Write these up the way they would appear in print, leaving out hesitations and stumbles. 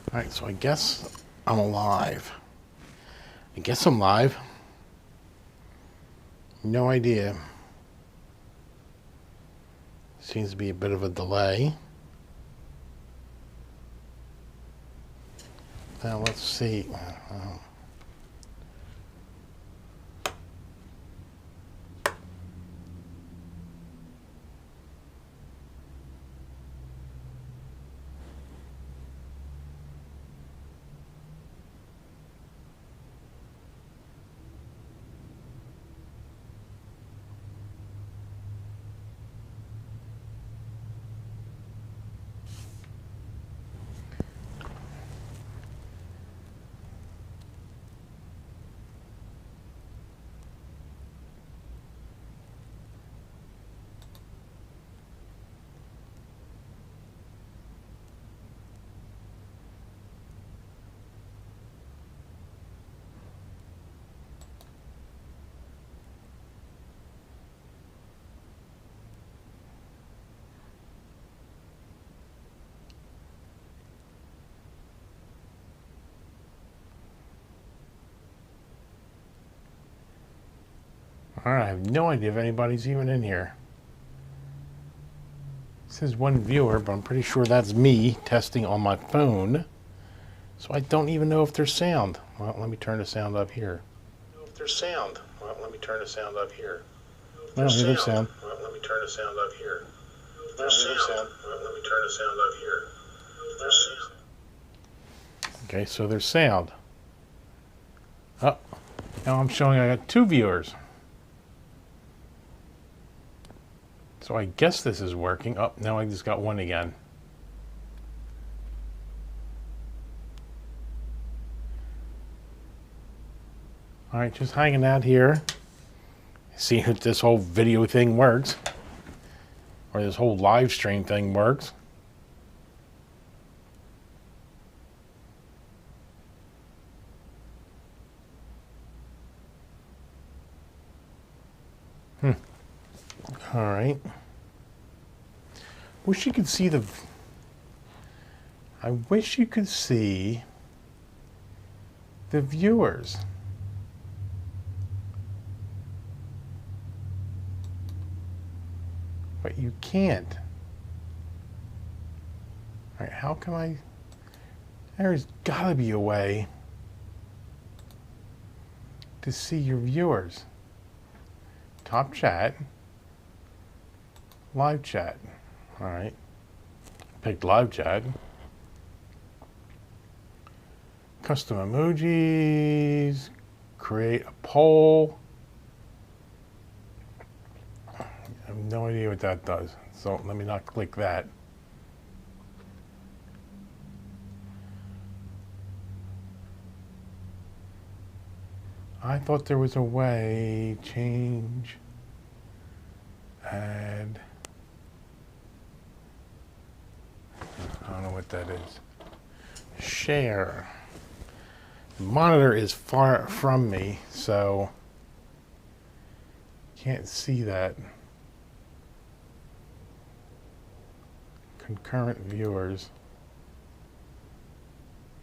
Alright, so I guess I'm alive. I guess I'm live. No idea. Seems to be a bit of a delay. Now let's see. Alright, I have no idea if anybody's even in here. It says one viewer, but I'm pretty sure that's me testing on my phone. So I don't even know if there's sound. Well, let me turn the sound up here. If there's sound. Well, let me turn the sound up here. I don't hear the sound. Well, let me turn the sound up here. I don't hear the sound. Well, let me turn the sound up here. Okay, so there's sound. Oh, now I'm showing I got two viewers. So I guess this is working. Oh, now I just got one again. All right, just hanging out here. See if this whole video thing works. Or this whole live stream thing works. All right. Wish you could see the... I wish you could see the viewers. But you can't. All right, how can I... There's gotta be a way to see your viewers. Top chat. Live chat. All right. Picked live chat. Custom emojis. Create a poll. I have no idea what that does. So let me not click that. I thought there was a way. Change. Add. I don't know what that is. Share. The monitor is far from me, so can't see that. Concurrent viewers.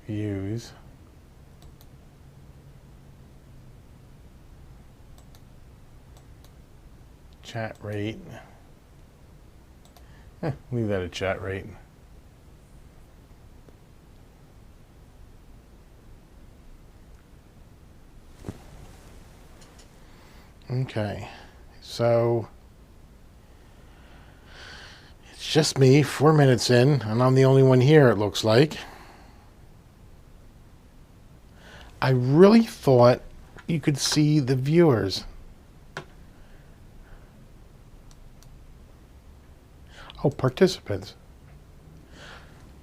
Views. Chat rate. Leave that at chat rate. Okay, so it's just me, 4 minutes in, and I'm the only one here, it looks like. I really thought you could see the viewers. Oh, participants.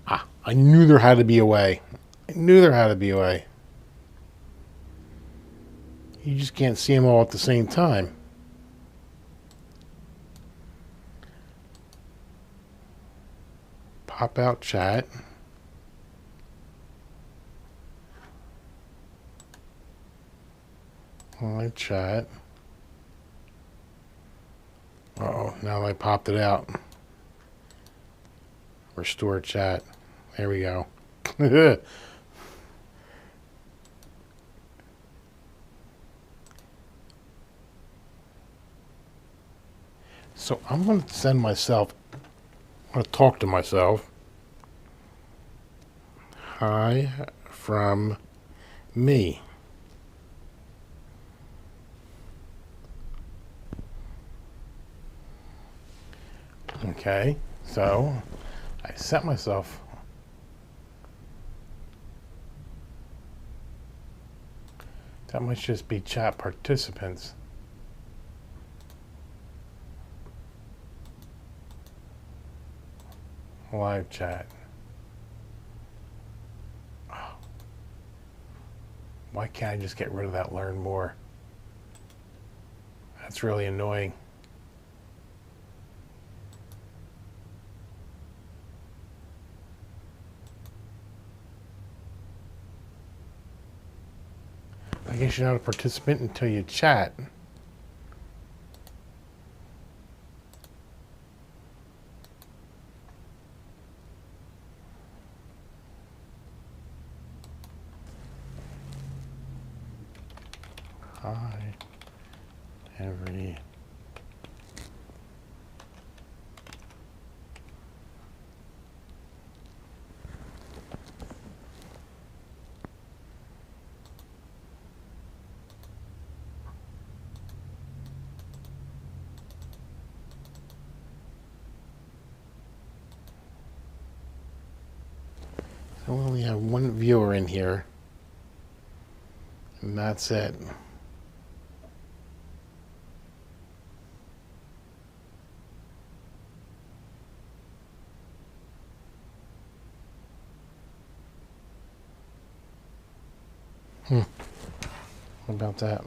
Ah, I knew there had to be a way. I knew there had to be a way. You just can't see them all at the same time. Pop out chat. Live chat. Uh-oh, now I popped it out. Restore chat. There we go. So I'm going to send myself, I'm going to talk to myself. Hi from me. Okay, so I set myself. That must just be chat participants. Live chat. Oh. Why can't I just get rid of that learn more? That's really annoying. I guess you're not a participant until you chat. Hi, every. So we only have one viewer in here, and that's it. What about that?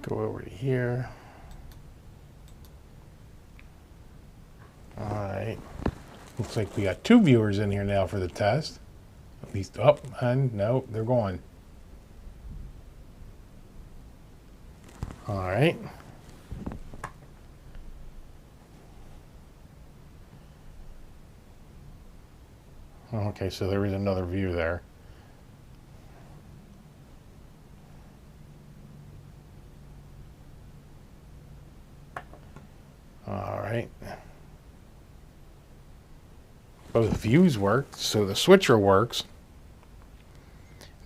Go over to here. All right. Looks like we got 2 viewers in here now for the test. At least, oh, and no, they're gone. All right. Okay, so there is another view there. All right. Both views work, so the switcher works.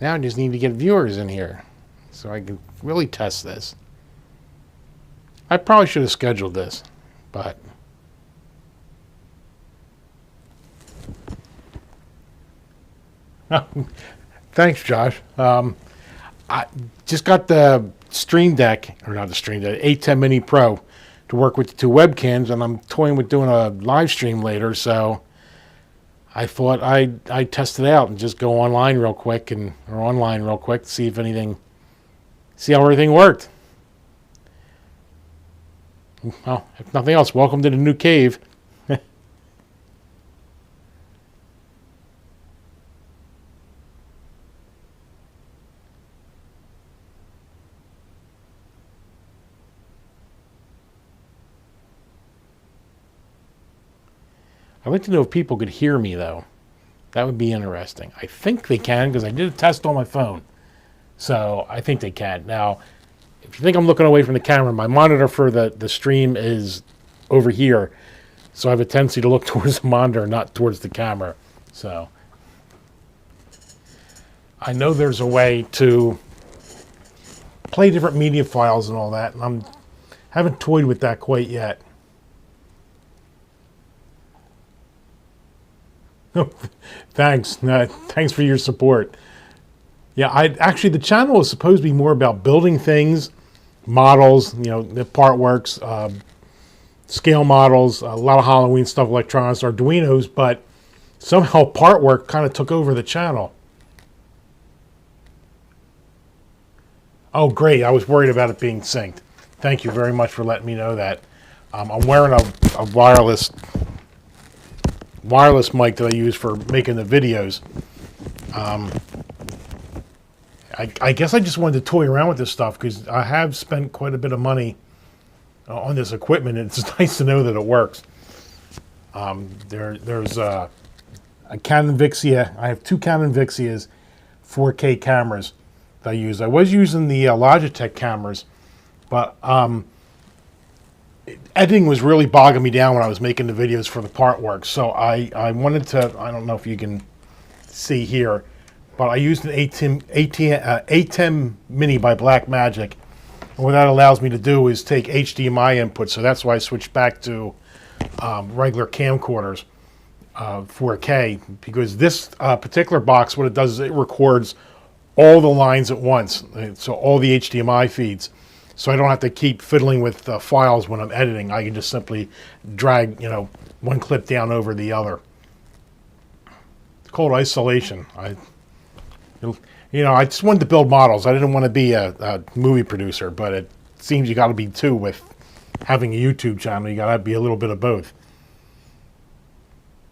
Now I just need to get viewers in here so I can really test this. I probably should have scheduled this, but thanks, Josh. I just got the Stream Deck, or not the Stream Deck, 810 Mini Pro to work with the 2 webcams, and I'm toying with doing a live stream later, so I thought I'd test it out and just go online real quick to see if see how everything worked. Well, if nothing else, welcome to the new cave. I'd like to know if people could hear me, though. That would be interesting. I think they can, because I did a test on my phone. So I think they can. Now, if you think I'm looking away from the camera, my monitor for the stream is over here. So I have a tendency to look towards the monitor, not towards the camera. So I know there's a way to play different media files and all that, and haven't toyed with that quite yet. Thanks. Thanks for your support. Yeah, actually the channel is supposed to be more about building things, models, the part works, scale models, a lot of Halloween stuff, electronics, Arduinos, but somehow part work kind of took over the channel. Oh, great. I was worried about it being synced. Thank you very much for letting me know that. I'm wearing a wireless mic that I use for making the videos. I guess I just wanted to toy around with this stuff because I have spent quite a bit of money on this equipment, and it's nice to know that it works. There's a Canon Vixia. I have two Canon Vixias 4K cameras that I use. I was using the Logitech cameras, but editing was really bogging me down when I was making the videos for the part work. So I wanted to, I don't know if you can see here, but I used an A10 Mini by Blackmagic. And what that allows me to do is take HDMI input. So that's why I switched back to regular camcorders, 4K, because this particular box, what it does is it records all the lines at once. So all the HDMI feeds. So I don't have to keep fiddling with files when I'm editing. I can just simply drag, one clip down over the other. It's called isolation. I just wanted to build models. I didn't want to be a movie producer, but it seems you got to be too with having a YouTube channel. You got to be a little bit of both.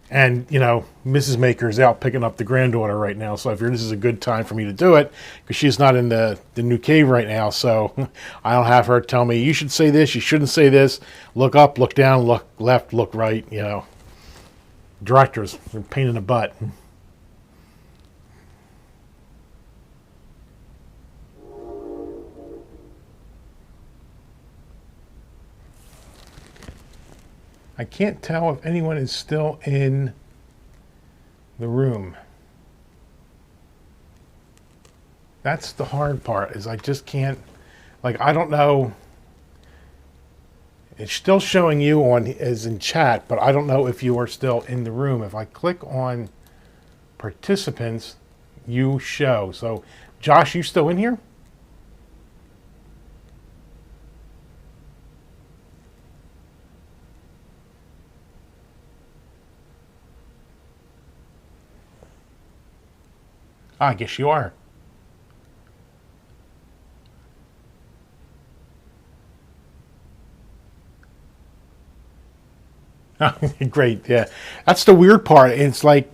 And, Mrs. Maker is out picking up the granddaughter right now, so I figured this is a good time for me to do it, because she's not in the new cave right now, so I don't have her tell me, you should say this, you shouldn't say this, look up, look down, look left, look right, Directors are a pain in the butt. I can't tell if anyone is still in the room. That's the hard part, is I just can't, I don't know. It's still showing you on as in chat, but I don't know if you are still in the room. If I click on participants, you show. So, Josh, you still in here? I guess you are. Great, yeah. That's the weird part. It's like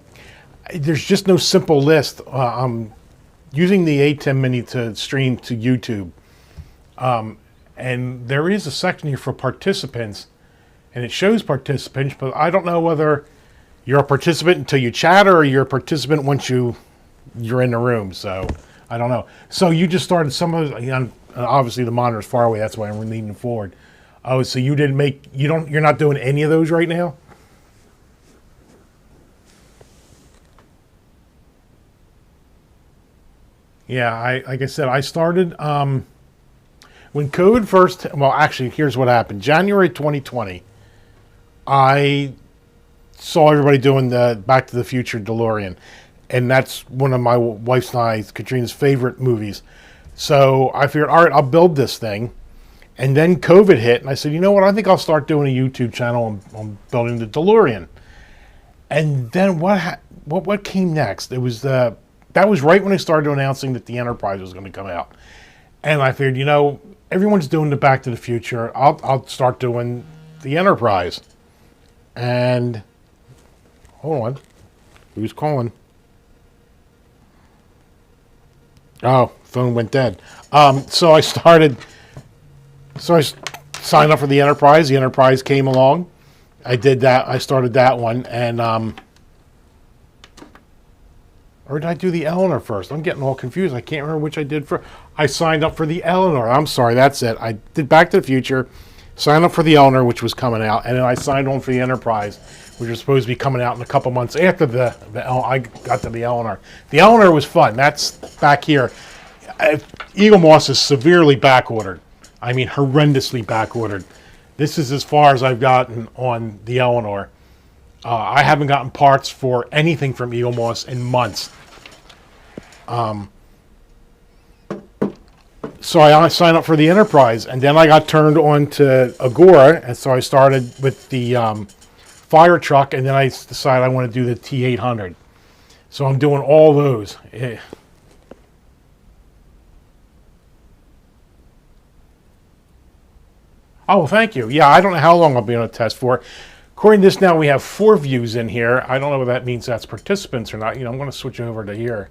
there's just no simple list. I'm using the A10 Mini to stream to YouTube. And there is a section here for participants, and it shows participants, but I don't know whether you're a participant until you chat or you're a participant once you're in the room. So I don't know. So you just started some of obviously the monitor's far away. That's why I'm leaning forward. Oh, so you're not doing any of those right now? Yeah, like I said, I started when COVID first. Well, actually, here's what happened. January 2020, I saw everybody doing the Back to the Future DeLorean, and that's one of my wife's and I, Katrina's favorite movies. So I figured, all right, I'll build this thing. And then COVID hit, and I said, you know what? I think I'll start doing a YouTube channel on building the DeLorean. And then what came next? It was that was right when I started announcing that the Enterprise was going to come out. And I figured, everyone's doing the Back to the Future. I'll start doing the Enterprise. And hold on, who's calling? Oh, phone went dead. So I signed up for the Enterprise. The Enterprise came along. I did that. I started that one, and or did I do the Eleanor first? I'm getting all confused. I can't remember which I did first. I signed up for the Eleanor. I'm sorry, that's it. I did Back to the Future, signed up for the Eleanor, which was coming out, and then I signed on for the Enterprise, which was supposed to be coming out in a couple months after I got to the Eleanor. The Eleanor was fun. That's back here. Eagle Moss is severely backordered. I mean, horrendously backordered. This is as far as I've gotten on the Eleanor. I haven't gotten parts for anything from Eagle Moss in months. So I signed up for the Enterprise, and then I got turned on to Agora, and so I started with the fire truck, and then I decided I want to do the T800. So I'm doing all those. Oh, thank you. Yeah, I don't know how long I'll be on a test for. According to this now, we have 4 views in here. I don't know whether that means that's participants or not. I'm going to switch over to here.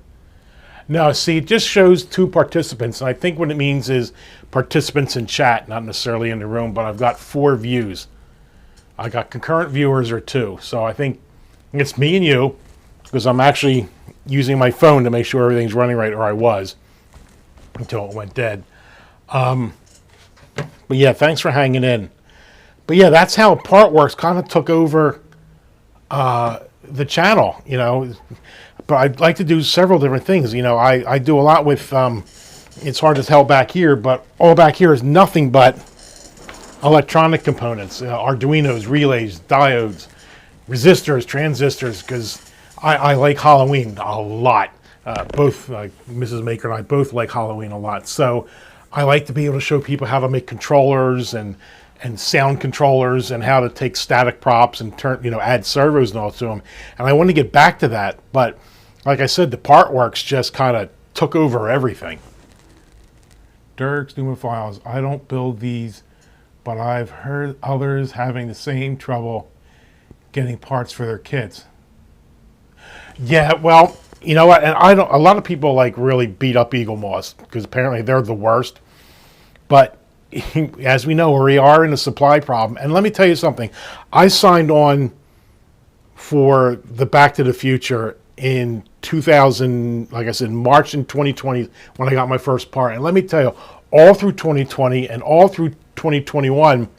No, see, it just shows 2 participants, and I think what it means is participants in chat, not necessarily in the room, but I've got 4 views. I got concurrent viewers or 2, so I think it's me and you, because I'm actually using my phone to make sure everything's running right, or I was, until it went dead. But yeah, thanks for hanging in. But yeah, that's how Partworks kind of took over the channel, But I'd like to do several different things. I do a lot with, it's hard to tell back here, but all back here is nothing but electronic components, Arduinos, relays, diodes, resistors, transistors, because I like Halloween a lot. Both Mrs. Maker and I both like Halloween a lot. So I like to be able to show people how to make controllers and sound controllers and how to take static props and add servos and all to them. And I want to get back to that, but like I said, the Partworks just kind of took over everything. Dirk's Newman Files. I don't build these, but I've heard others having the same trouble getting parts for their kits. Yeah, well, you know what? And I don't. A lot of people really beat up Eagle Moss because apparently they're the worst. But as we know, we are in a supply problem. And let me tell you something. I signed on for the Back to the Future in 2000, like I said, March in 2020 when I got my first part. And let me tell you, all through 2020 and all through 2021,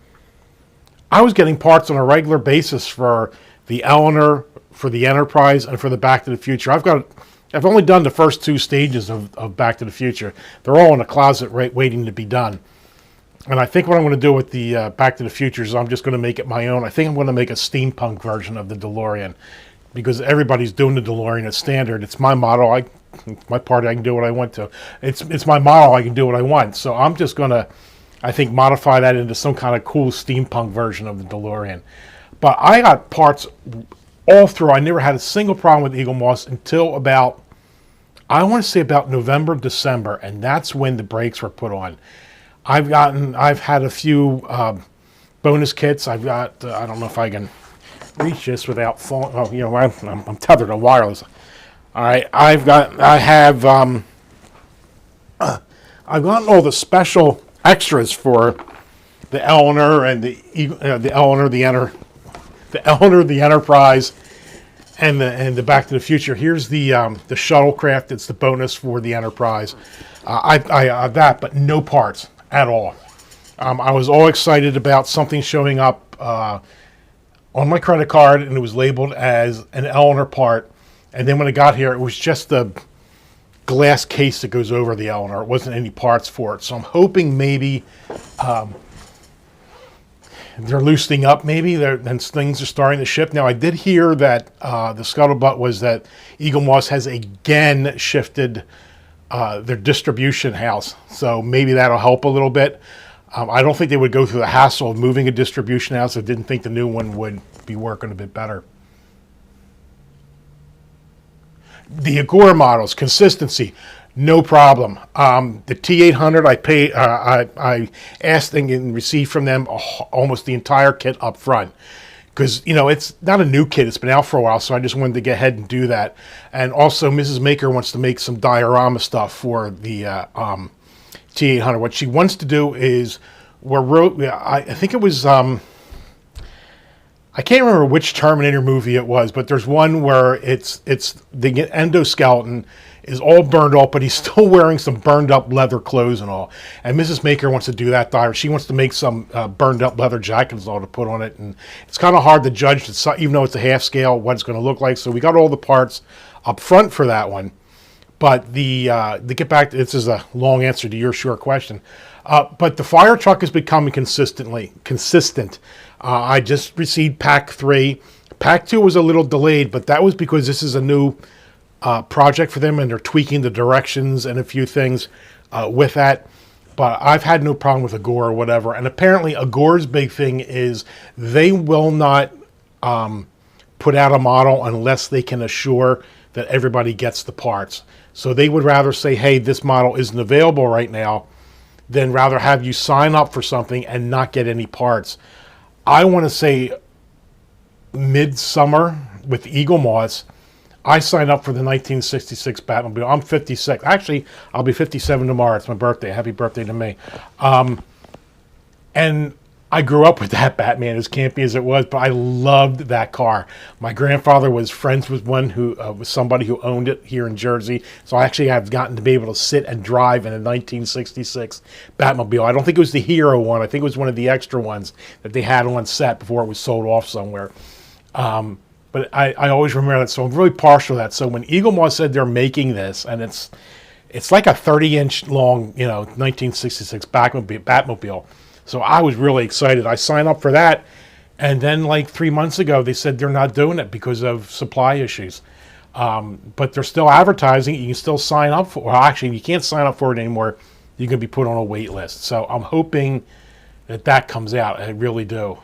I was getting parts on a regular basis for the Eleanor, for the Enterprise, and for the Back to the Future. I've only done the first 2 stages of Back to the Future. They're all in a closet waiting to be done. And I think what I'm going to do with the Back to the Future is I'm just going to make it my own. I think I'm going to make a steampunk version of the DeLorean because everybody's doing the DeLorean as standard. It's my model. My party, I can do what I want to. It's my model. I can do what I want. So I'm just going to, I think, modify that into some kind of cool steampunk version of the DeLorean. But I got parts all through. I never had a single problem with Eagle Moss until about, I want to say about November, December, and that's when the brakes were put on. I've had a few bonus kits. I've got, I don't know if I can reach this without falling. Oh, I'm tethered to wireless. All right, I've gotten all the special extras for the Eleanor and the Eleanor, the Enterprise, and the Back to the Future. Here's the shuttlecraft. It's the bonus for the Enterprise. I have that, but no parts at all. I was all excited about something showing up on my credit card, and it was labeled as an Eleanor part. And then when it got here, it was just the glass case that goes over the Eleanor. It wasn't any parts for it. So I'm hoping maybe they're loosening up. Maybe and things are starting to ship. Now, I did hear that the scuttlebutt was that Eagle Moss has again shifted their distribution house. So maybe that'll help a little bit. I don't think they would go through the hassle of moving a distribution house. I didn't think the new one would be working a bit better. The Agora models, consistency, no problem. The T800, I asked and received from them almost the entire kit up front. Because, it's not a new kit. It's been out for a while, so I just wanted to get ahead and do that. And also, Mrs. Maker wants to make some diorama stuff for the T800. What she wants to do is, I think it was, I can't remember which Terminator movie it was, but there's one where it's the endoskeleton is all burned up, but he's still wearing some burned up leather clothes and all. And Mrs. Maker wants to do that. She wants to make some burned up leather jackets and all to put on it. And it's kind of hard to judge, even though it's a half scale, what it's going to look like. So we got all the parts up front for that one. But to get back to, this is a long answer to your short question. But the fire truck is becoming consistent. I just received Pack 3. Pack 2 was a little delayed, but that was because this is a new project for them, and they're tweaking the directions and a few things with that. But I've had no problem with Agora or whatever. And apparently Agora's big thing is they will not put out a model unless they can assure that everybody gets the parts. So they would rather say, hey, this model isn't available right now, than rather have you sign up for something and not get any parts. I want to say midsummer with Eagle Moss, I signed up for the 1966 Batmobile. I'm 56. Actually, I'll be 57 tomorrow. It's my birthday. Happy birthday to me. And I grew up with that Batman, as campy as it was, but I loved that car. My grandfather was friends with one who was somebody who owned it here in Jersey, so I actually have gotten to be able to sit and drive in a 1966 Batmobile. I don't think it was the Hero one. I think it was one of the extra ones that they had on set before it was sold off somewhere. But I always remember that, so I'm really partial to that. So when Eagle Moss said they're making this, and it's like a 30-inch long, 1966 Batmobile. So I was really excited. I signed up for that, and then like 3 months ago, they said they're not doing it because of supply issues. But they're still advertising. You can still sign up for. Well, actually, you can't sign up for it anymore. You can be put on a wait list. So I'm hoping that comes out. I really do.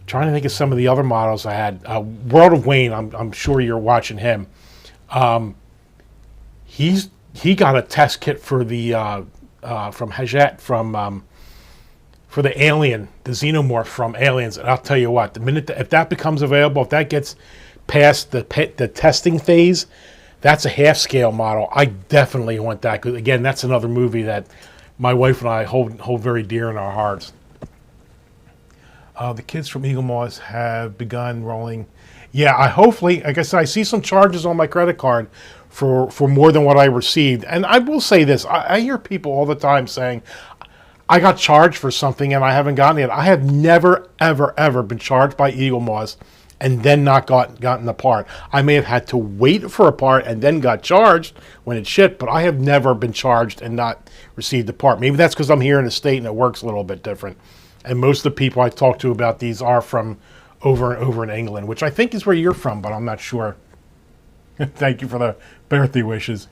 Trying to think of some of the other models I had. World of Wayne. I'm sure you're watching him. He got a test kit for the from Hachette for the Alien, the Xenomorph from Aliens, and I'll tell you what, the minute if that becomes available, if that gets past the testing phase, that's a half-scale model. I definitely want that, because again, that's another movie that my wife and I hold very dear in our hearts. The kids from Eagle Moss have begun rolling. Yeah, hopefully, like I said, I see some charges on my credit card for more than what I received. And I will say this, I hear people all the time saying, I got charged for something and I haven't gotten it. I have never, ever, ever been charged by Eagle Moss and then not gotten the part. I may have had to wait for a part and then got charged when it shipped, but I have never been charged and not received the part. Maybe that's because I'm here in the state and it works a little bit different. And most of the people I talk to about these are from over in England, which I think is where you're from, but I'm not sure. Thank you for the birthday wishes.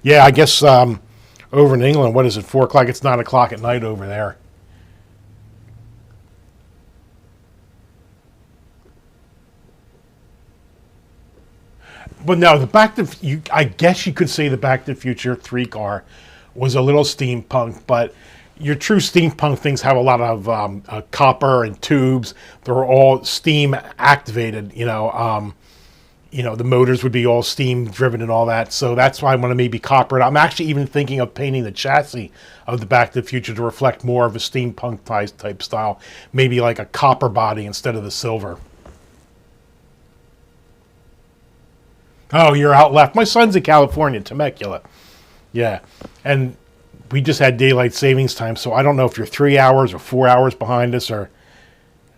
Yeah, I guess over in England, what is it, 4 o'clock? It's 9 o'clock at night over there. But no, I guess you could say the Back to the Future 3 car was a little steampunk, but your true steampunk things have a lot of copper and tubes. They're all steam activated, the motors would be all steam driven and all that. So that's why I want to maybe copper it. I'm actually even thinking of painting the chassis of the Back to the Future to reflect more of a steampunk type style. Maybe like a copper body instead of the silver. Oh, you're out left. My son's in California, Temecula. Yeah. And we just had daylight savings time, so I don't know if you're 3 hours or 4 hours behind us, or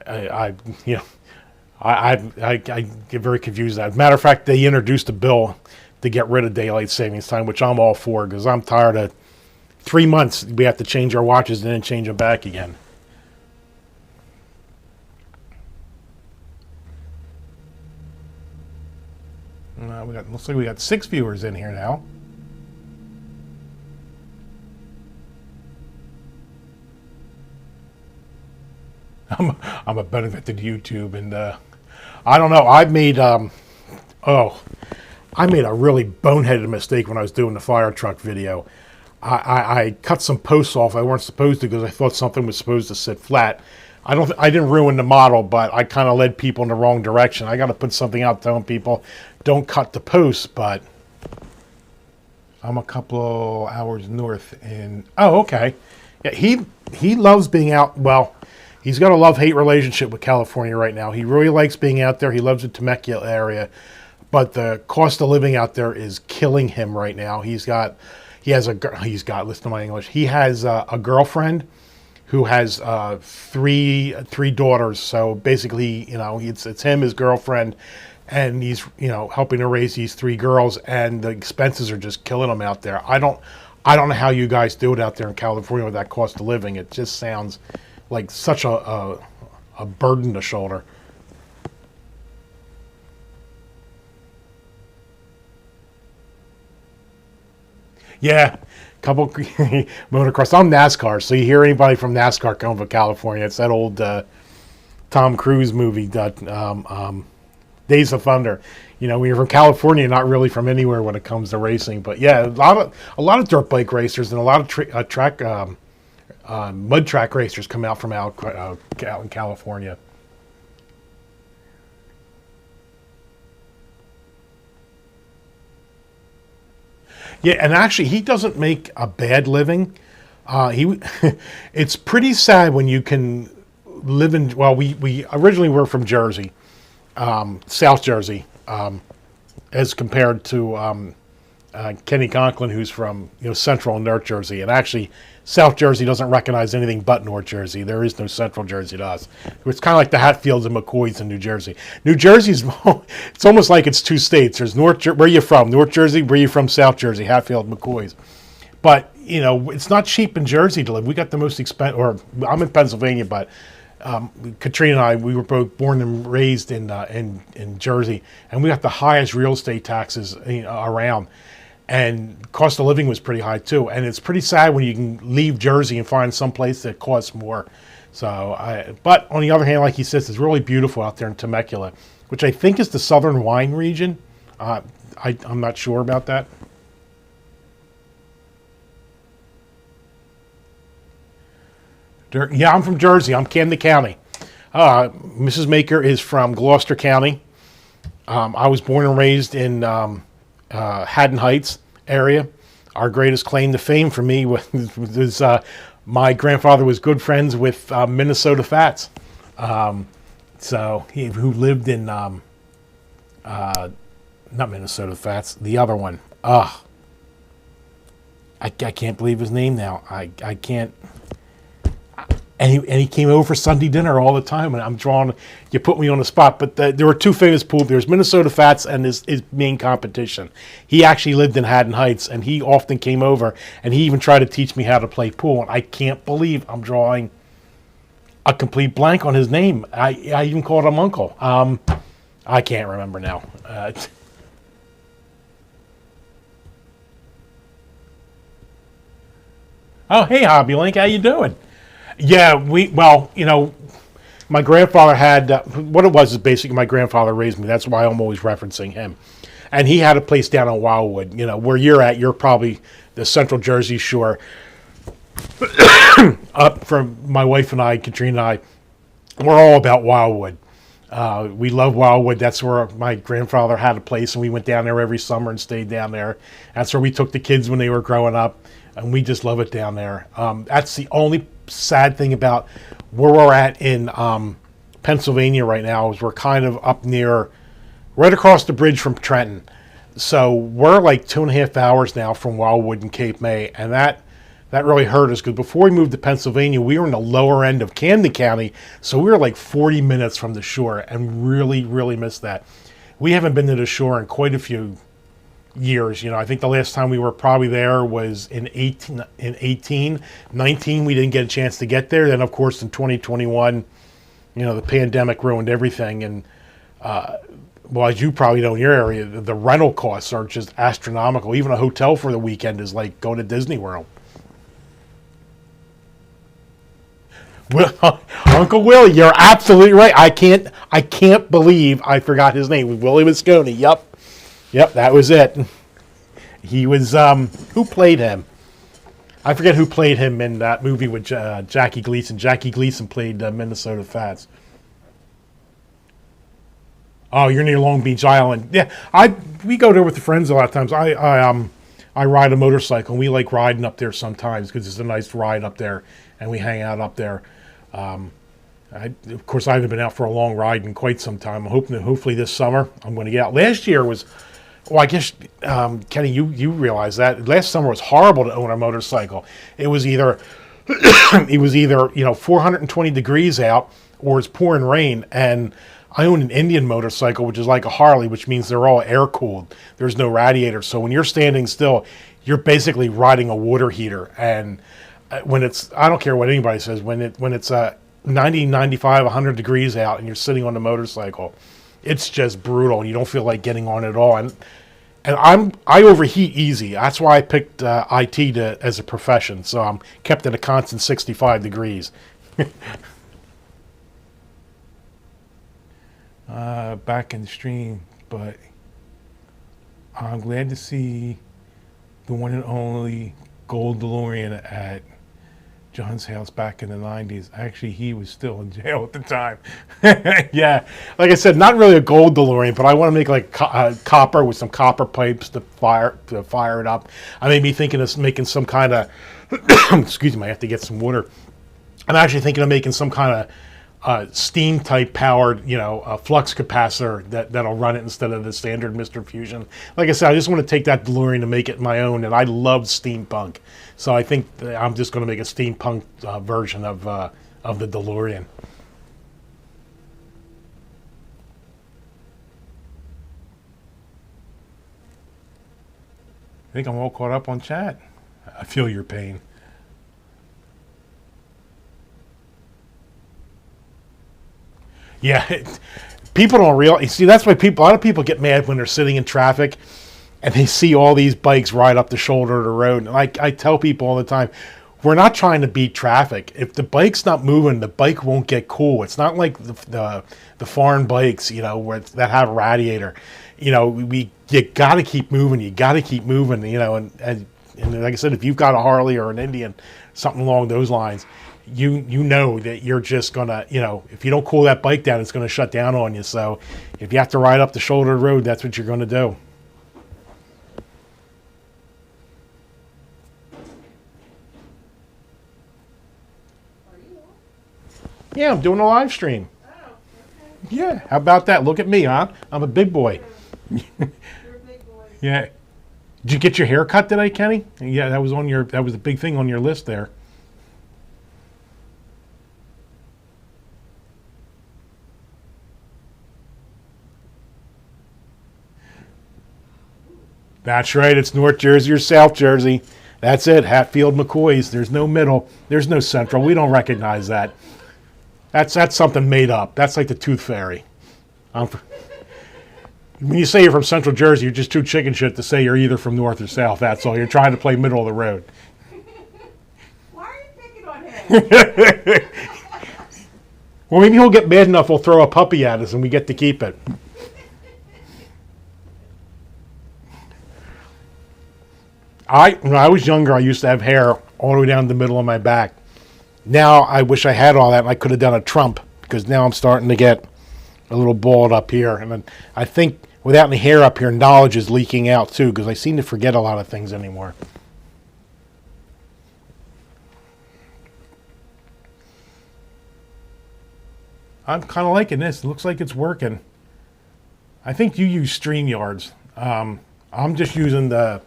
I get very confused. As a matter of fact, they introduced a bill to get rid of daylight savings time, which I'm all for, because I'm tired of 3 months we have to change our watches and then change them back again. Looks like we got 6 viewers in here now. I'm a benefit to YouTube, and I don't know. I made a really boneheaded mistake when I was doing the fire truck video. I cut some posts off I weren't supposed to, because I thought something was supposed to sit flat. I didn't ruin the model, but I kind of led people in the wrong direction. I got to put something out telling people don't cut the posts, but I'm a couple hours north in. Oh, okay. Yeah, he loves being out. Well, he's got a love-hate relationship with California right now. He really likes being out there. He loves the Temecula area, but the cost of living out there is killing him right now. Listen to my English. He has a girlfriend who has three daughters. So basically, it's him, his girlfriend, and he's helping to raise these 3 girls, and the expenses are just killing him out there. I don't know how you guys do it out there in California with that cost of living. It just sounds like such a burden to shoulder. Yeah, couple motocross. I'm NASCAR, so you hear anybody from NASCAR come from California, it's that old Tom Cruise movie that Days of Thunder. You know, when you're from California, not really from anywhere when it comes to racing. But yeah, a lot of dirt bike racers and a lot of track mud track racers come out from out in California. Yeah, and actually, he doesn't make a bad living. He, it's pretty sad when you can live in. Well, we originally were from Jersey, South Jersey, as compared to Kenny Conklin, who's from Central and North Jersey, and actually South Jersey doesn't recognize anything but North Jersey. There is no Central Jersey to us. It's kind of like the Hatfields and McCoys in New Jersey. New Jersey's it's almost like it's two states. There's where you from? North Jersey. Where you from? South Jersey. Hatfield, McCoys. But it's not cheap in Jersey to live. We got the most expensive. Or I'm in Pennsylvania, but Katrina and I, we were both born and raised in Jersey, and we got the highest real estate taxes around. And cost of living was pretty high too. And it's pretty sad when you can leave Jersey and find some place that costs more. But on the other hand, like he says, it's really beautiful out there in Temecula, which I think is the southern wine region. I'm not sure about that. Yeah, I'm from Jersey. I'm Camden County. Mrs. Maker is from Gloucester County. I was born and raised in Haddon Heights area. Our greatest claim to fame for me was my grandfather was good friends with Minnesota Fats. Who lived in not Minnesota Fats, the other one. I can't believe his name now. I can't. And he came over for Sunday dinner all the time, and I'm drawing. You put me on the spot, but there were two famous pool. There's Minnesota Fats and his main competition. He actually lived in Haddon Heights, and he often came over, and he even tried to teach me how to play pool. And I can't believe I'm drawing a complete blank on his name. I even called him Uncle. I can't remember now. Oh, hey, Hobby Link, how you doing? Yeah, my grandfather had, what it was is basically my grandfather raised me. That's why I'm always referencing him. And he had a place down on Wildwood. Where you're at, you're probably the Central Jersey shore. Up from my wife and I, Katrina and I, we're all about Wildwood. We love Wildwood. That's where my grandfather had a place, and we went down there every summer and stayed down there. That's where we took the kids when they were growing up, and we just love it down there. That's the only sad thing about where we're at in Pennsylvania right now is we're kind of up near, right across the bridge from Trenton. So we're like 2.5 hours now from Wildwood and Cape May, and that really hurt us because before we moved to Pennsylvania, we were in the lower end of Camden County, so we were like 40 minutes from the shore, and really, really missed that. We haven't been to the shore in quite a few years. I think the last time we were probably there was in 19 we didn't get a chance to get there. Then of course in 2021 the pandemic ruined everything, and well, as you probably know in your area, the rental costs are just astronomical. Even a hotel for the weekend is like going to Disney World. Well, Uncle Willie, you're absolutely right. I can't believe I forgot his name. Willie Visconti. Yep, that was it. He was, who played him? I forget who played him in that movie with Jackie Gleason. Jackie Gleason played Minnesota Fats. Oh, you're near Long Beach Island. Yeah, we go there with the friends a lot of times. I ride a motorcycle, and we like riding up there sometimes because it's a nice ride up there, and we hang out up there. Of course, I haven't been out for a long ride in quite some time. I'm hoping that hopefully this summer I'm going to get out. Last year was, well, I guess, Kenny, you realize that. Last summer was horrible to own a motorcycle. It was either 420 degrees out or it's pouring rain. And I own an Indian motorcycle, which is like a Harley, which means they're all air-cooled. There's no radiator. So when you're standing still, you're basically riding a water heater. And when it's, I don't care what anybody says, when it's 90, 95, 100 degrees out and you're sitting on the motorcycle, it's just brutal. You don't feel like getting on at all. And I overheat easy. That's why I picked IT as a profession. So I'm kept at a constant 65 degrees. back in the stream, but I'm glad to see the one and only gold DeLorean at John's house back in the 90s. Actually, he was still in jail at the time. Yeah, like I said, not really a gold DeLorean, but I want to make like copper with some copper pipes to fire it up. I may be thinking of making some kind of excuse me, I have to get some water. I'm actually thinking of making some kind of steam type powered, flux capacitor that'll run it instead of the standard Mr. Fusion. Like I said, I just want to take that DeLorean and make it my own, and I love steampunk, so I think that I'm just going to make a steampunk version of the DeLorean. I think I'm all caught up on chat. I feel your pain. Yeah, people don't realize. See, that's why a lot of people get mad when they're sitting in traffic and they see all these bikes right up the shoulder of the road. And I tell people all the time, we're not trying to beat traffic. If the bike's not moving, the bike won't get cool. It's not like the foreign bikes, that have a radiator. You got to keep moving. You got to keep moving. And like I said, if you've got a Harley or an Indian, something along those lines, you know that you're just gonna, if you don't cool that bike down, it's gonna shut down on you. So if you have to ride up the shoulder of the road, that's what you're gonna do. Yeah, I'm doing a live stream. Oh, okay. Yeah, how about that? Look at me, huh? I'm a big boy. You're a big boy. Yeah. Did you get your hair cut today, Kenny? Yeah, that was a big thing on your list there. That's right. It's North Jersey or South Jersey. That's it. Hatfield McCoy's. There's no middle. There's no central. We don't recognize that. That's something made up. That's like the Tooth Fairy. When you say you're from Central Jersey, you're just too chicken shit to say you're either from North or South. That's all. You're trying to play middle of the road. Why are you picking on him? Well, maybe he'll get mad enough. He'll throw a puppy at us, and we get to keep it. When I was younger, I used to have hair all the way down the middle of my back. Now I wish I had all that and I could have done a Trump, because now I'm starting to get a little bald up here. And then I think without any hair up here, knowledge is leaking out too, because I seem to forget a lot of things anymore. I'm kind of liking this. It looks like it's working. I think you use StreamYards. I'm just using the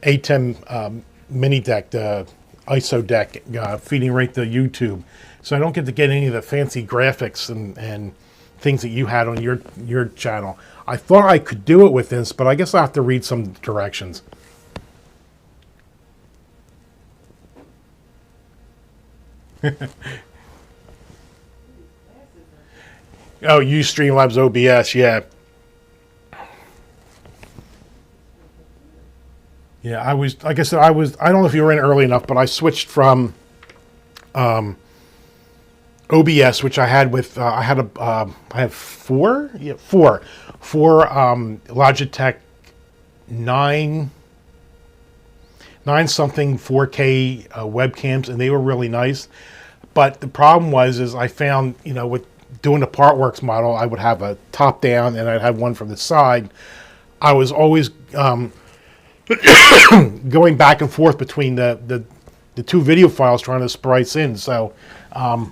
A10 mini deck, the ISO deck, feeding right to YouTube. So I don't get any of the fancy graphics and things that you had on your channel. I thought I could do it with this, but I guess I'll have to read some directions. Oh, use Streamlabs OBS, yeah. Yeah, I was, like I said, I don't know if you were in early enough, but I switched from OBS, which I had with, I have four Logitech 9 something 4K webcams, and they were really nice. But the problem is I found, with doing the Partworks model, I would have a top down and I'd have one from the side. I was always going back and forth between the two video files trying to splice in. So I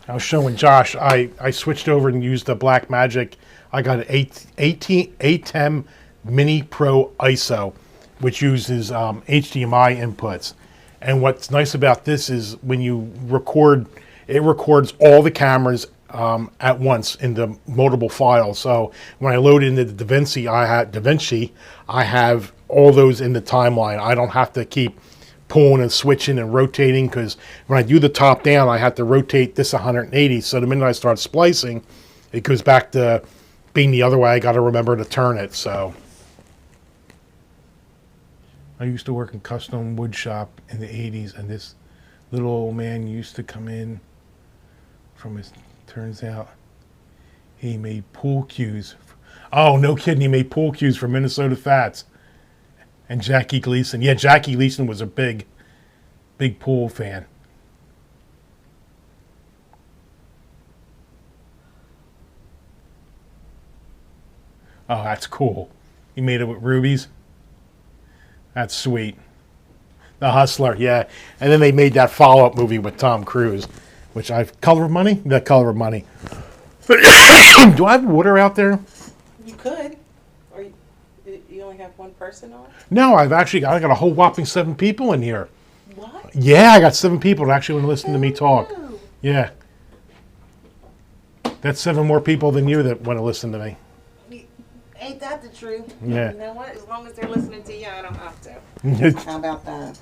was showing Josh, I switched over and used the Blackmagic. I got an A10 Mini Pro ISO, which uses HDMI inputs. And what's nice about this is when you record, it records all the cameras at once in the multiple files. So when I load into the DaVinci, I have all those in the timeline. I don't have to keep pulling and switching and rotating, because when I do the top down, I have to rotate this 180. So the minute I start splicing, it goes back to being the other way. I got to remember to turn it. So I used to work in custom wood shop in the 80s, and this little old man used to come in from his, turns out He made pool cues. Oh, no kidding. He made pool cues for Minnesota Fats. And Jackie Gleason. Yeah, Jackie Gleason was a big pool fan. Oh, that's cool. He made it with rubies. That's sweet. The Hustler, yeah. And then they made that follow-up movie with Tom Cruise, which Color of Money? The Color of Money. Do I have water out there? You could. Or you only have one person on? No, I got a whole whopping 7 people in here. What? Yeah, I got 7 people that actually want to listen to me talk. No. Yeah. That's 7 more people than you that want to listen to me. Ain't that the truth? Yeah. You know what? As long as they're listening to you, I don't have to. How about that?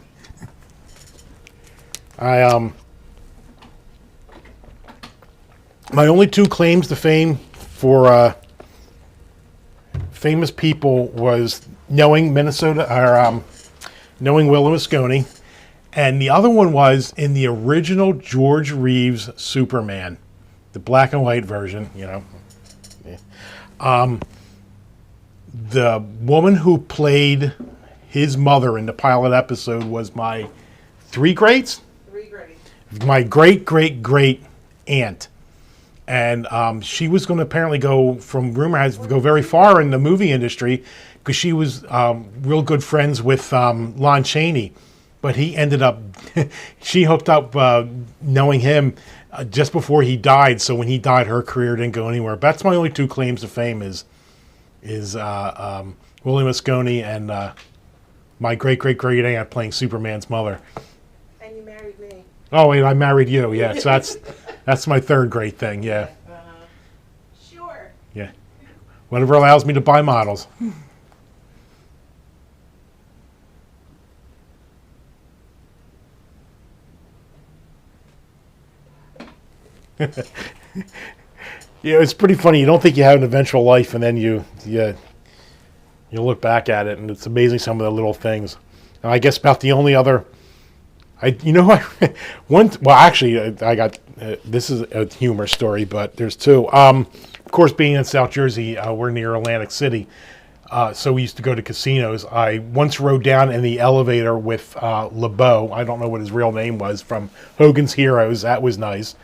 My only 2 claims to fame for famous people was knowing Minnesota or knowing Will Moscone, and the other one was in the original George Reeves Superman, the black and white version. The woman who played his mother in the pilot episode was my 3 greats. 3 greats. My great aunt. And she was going to apparently go, from rumor has, go very far in the movie industry because she was real good friends with Lon Chaney. But he ended up, she hooked up knowing him just before he died. So when he died, her career didn't go anywhere. But that's my only 2 claims to fame is Willie Moscone and my great aunt playing Superman's mother. And you married me. Oh wait, I married you. Yeah, so that's my 3rd great thing. Yeah. Sure. Yeah. Whatever allows me to buy models. Yeah, it's pretty funny. You don't think you have an eventual life, and then you look back at it, and it's amazing some of the little things. And I guess about the only other, I got this is a humor story, but there's 2. Of course, being in South Jersey, we're near Atlantic City, so we used to go to casinos. I once rode down in the elevator with LeBeau. I don't know what his real name was, from Hogan's Heroes. That was nice.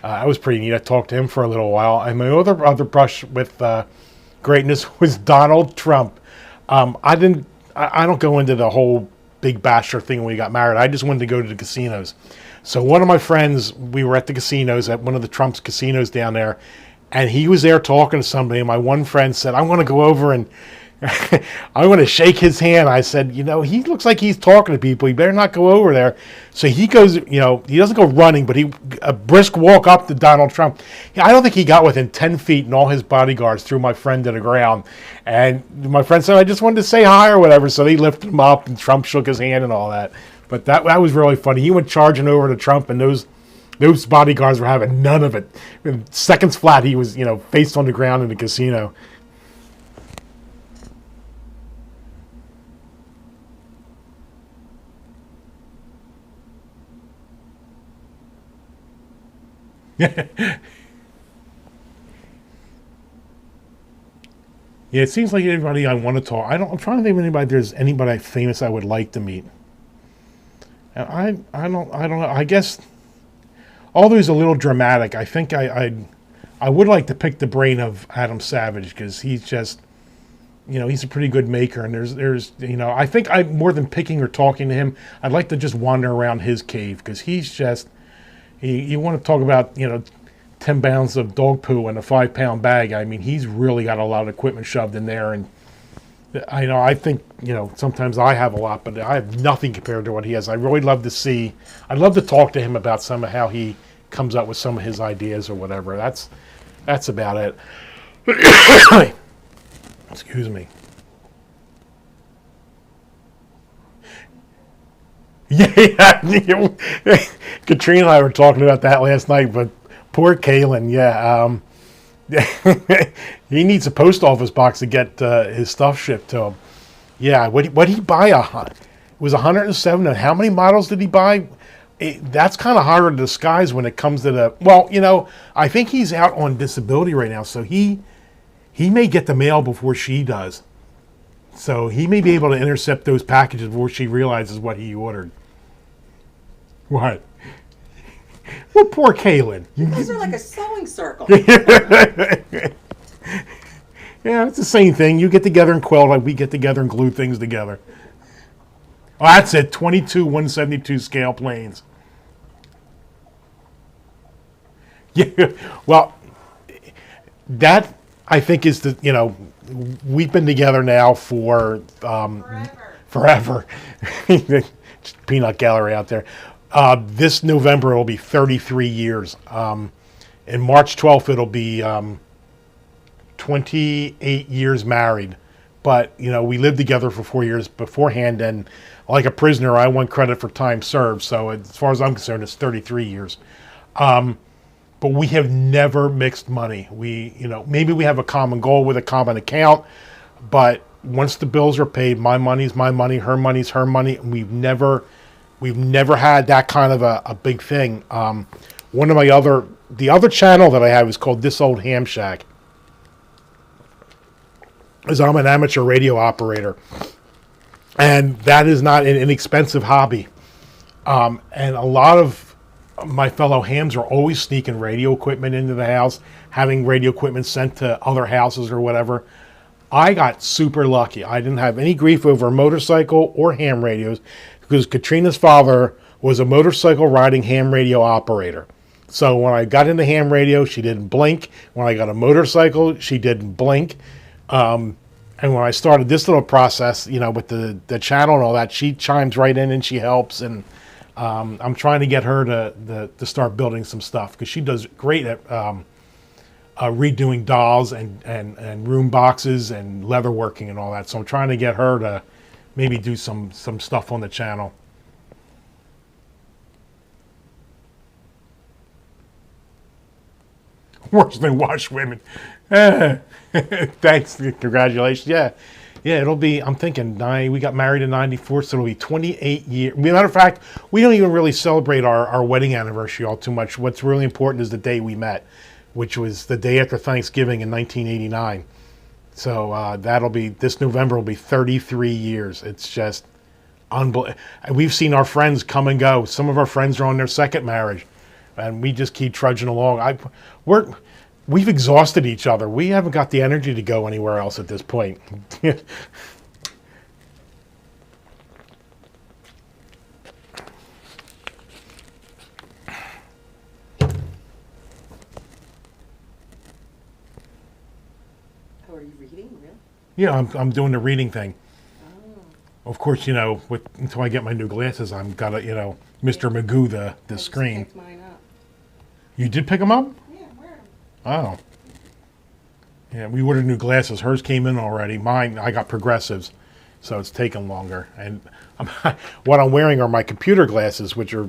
That was pretty neat. I talked to him for a little while. And my other brush with greatness was Donald Trump. I don't go into the whole big basher thing when we got married. I just wanted to go to the casinos. So one of my friends, we were at the casinos at one of the Trump's casinos down there, and he was there talking to somebody. And my one friend said, "I want to go over and I want to shake his hand." I said, he looks like he's talking to people. He better not go over there. So he goes, he doesn't go running, but a brisk walk up to Donald Trump. I don't think he got within 10 feet, and all his bodyguards threw my friend to the ground. And my friend said, "I just wanted to say hi," or whatever. So they lifted him up, and Trump shook his hand and all that. But that was really funny. He went charging over to Trump, and those bodyguards were having none of it. In seconds flat, he was, face on the ground in the casino. Yeah, it seems like everybody I want to talk. I'm trying to think of there's anybody famous I would like to meet. And I don't know. I guess although he's a little dramatic, I think I would like to pick the brain of Adam Savage, because he's just, he's a pretty good maker. And there's I think more than picking or talking to him, I'd like to just wander around his cave, because he's just, you want to talk about, 10 pounds of dog poo in a 5-pound bag. I mean, he's really got a lot of equipment shoved in there. And I think, sometimes I have a lot, but I have nothing compared to what he has. I'd love to talk to him about some of how he comes up with some of his ideas or whatever. That's about it. Excuse me. Yeah. Katrina and I were talking about that last night, but poor Kalen, yeah. He needs a post office box to get his stuff shipped to him. Yeah, what did he buy? It was 107. And how many models did he buy? that's kind of harder to disguise when it comes to the. Well, I think he's out on disability right now, so he may get the mail before she does. So he may be able to intercept those packages before she realizes what he ordered. What? Well, poor Kaylin. You guys are like a sewing circle. Yeah, it's the same thing. You get together and quilt like we get together and glue things together. Oh, that's it. 22 172 scale planes. Yeah, well, that I think is we've been together now for forever. Peanut gallery out there. This November it'll be 33 years. In March 12th it'll be 28 years married. But, we lived together for 4 years beforehand, and like a prisoner, I want credit for time served. So as far as I'm concerned, it's 33 years. But we have never mixed money. Maybe we have a common goal with a common account, but once the bills are paid, my money's my money, her money's her money. And we've never had that kind of a big thing. One of the other channel that I have is called This Old Ham Shack. As I'm an amateur radio operator, and that is not an inexpensive hobby. And a lot of my fellow hams are always sneaking radio equipment into the house, having radio equipment sent to other houses or whatever. I got super lucky. I didn't have any grief over a motorcycle or ham radios because Katrina's father was a motorcycle riding ham radio operator. So when I got into ham radio, she didn't blink. When I got a motorcycle, she didn't blink. And when I started this little process, with the channel and all that, she chimes right in and she helps. And I'm trying to get her to start building some stuff because she does great at redoing dolls and room boxes and leatherworking and all that. So I'm trying to get her to maybe do some stuff on the channel. Worse than wash women. Thanks. Congratulations. Yeah, it'll be, I'm thinking, we got married in 94, so it'll be 28 years. Matter of fact, we don't even really celebrate our wedding anniversary all too much. What's really important is the day we met, which was the day after Thanksgiving in 1989. So this November will be 33 years. It's just unbelievable. We've seen our friends come and go. Some of our friends are on their second marriage, and we just keep trudging along. We've exhausted each other. We haven't got the energy to go anywhere else at this point. Oh, are you reading? Really? Yeah, I'm doing the reading thing. Oh. Of course, until I get my new glasses, I'm gotta, Mr. Magoo the screen. Picked mine up. You did pick them up? Yeah, where? Oh. Yeah, we ordered new glasses. Hers came in already. Mine, I got progressives, so it's taken longer. And what I'm wearing are my computer glasses, which are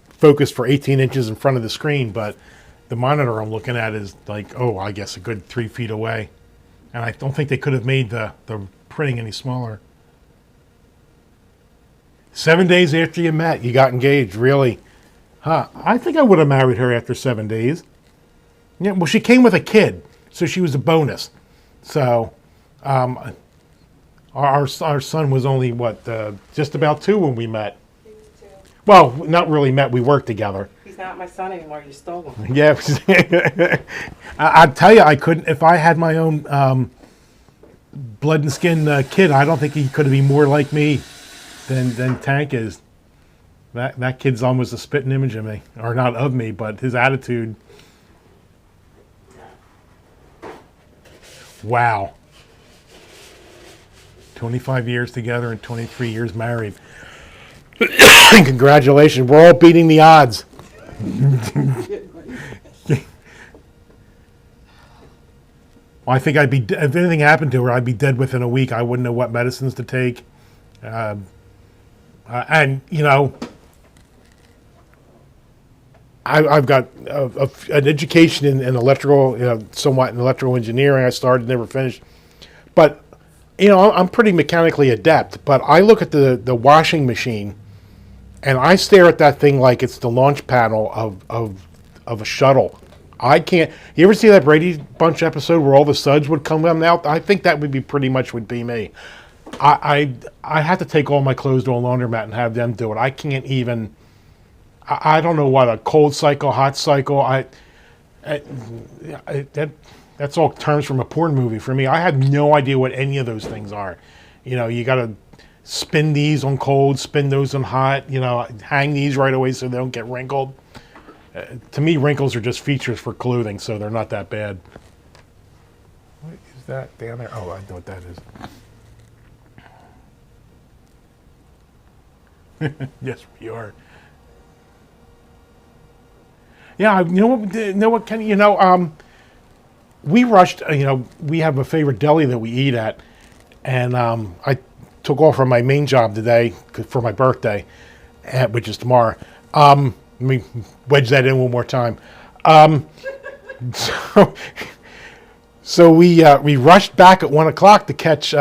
focused for 18 inches in front of the screen, but the monitor I'm looking at is I guess a good 3 feet away. And I don't think they could have made the printing any smaller. 7 days after you met, you got engaged, really? Huh, I think I would have married her after 7 days. Yeah, well, she came with a kid, so she was a bonus. So, our son was only, just about 2 when we met. He was 2. Well, not really met, we worked together. He's not my son anymore, you stole him. Yeah, I tell you, I couldn't, if I had my own blood and skin kid, I don't think he could have been more like me than Tank is. That kid's almost a spitting image of me, or not of me, but his attitude. Wow. 25 years together and 23 years married. Congratulations. We're all beating the odds. Well, I think if anything happened to her, I'd be dead within a week. I wouldn't know what medicines to take. And, I've got an education in electrical, somewhat in electrical engineering. I started, never finished. But, I'm pretty mechanically adept. But I look at the washing machine, And I stare at that thing like it's the launch panel of a shuttle. I can't. You ever see that Brady Bunch episode where all the suds would come out? I think that would be pretty much would be me. I have to take all my clothes to a laundromat and have them do it. I can't even. I don't know what a cold cycle, hot cycle. That's all terms from a porn movie for me. I have no idea what any of those things are. You know, you got to spin these on cold, spin those on hot. You know, hang these right away so they don't get wrinkled. To me, wrinkles are just features for clothing, so they're not that bad. What is that down there? Oh, I know what that is. Yes, we are. Yeah, Kenny? We rushed. We have a favorite deli that we eat at, and I took off from my main job today for my birthday, which is tomorrow. Let me wedge that in one more time. So we rushed back at 1 o'clock to catch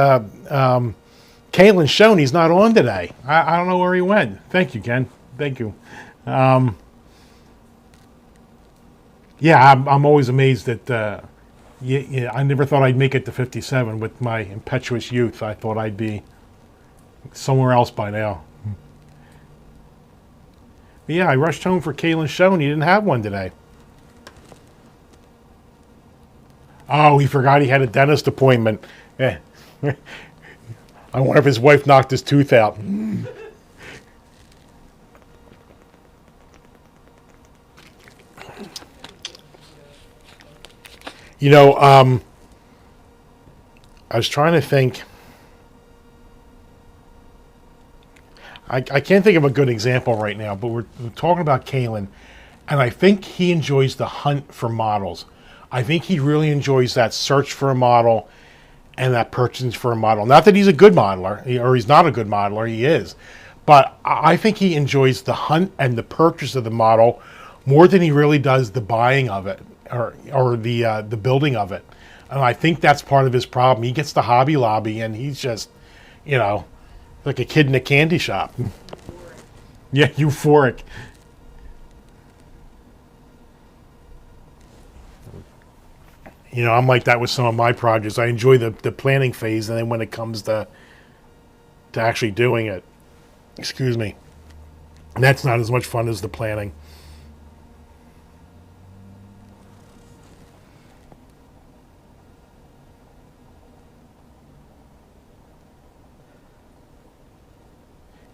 Kalen's show, and he's not on today. I don't know where he went. Thank you, Ken. Thank you. Yeah, I'm always amazed that. I never thought I'd make it to 57 with my impetuous youth. I thought I'd be somewhere else by now. But yeah, I rushed home for Kalen's show, and he didn't have one today. Oh, he forgot he had a dentist appointment. I wonder if his wife knocked his tooth out. I was trying to think. I can't think of a good example right now, but we're talking about Kalen, and I think he enjoys the hunt for models. I think he really enjoys that search for a model and that purchase for a model. Not that he's a good modeler, or he's not a good modeler, he is. But I think he enjoys the hunt and the purchase of the model more than he really does the buying of it or the building of it. And I think that's part of his problem. He gets to Hobby Lobby and he's just, like a kid in a candy shop. Yeah, euphoric. I'm like that with some of my projects. I enjoy the planning phase, and then when it comes to actually doing it, excuse me, that's not as much fun as the planning.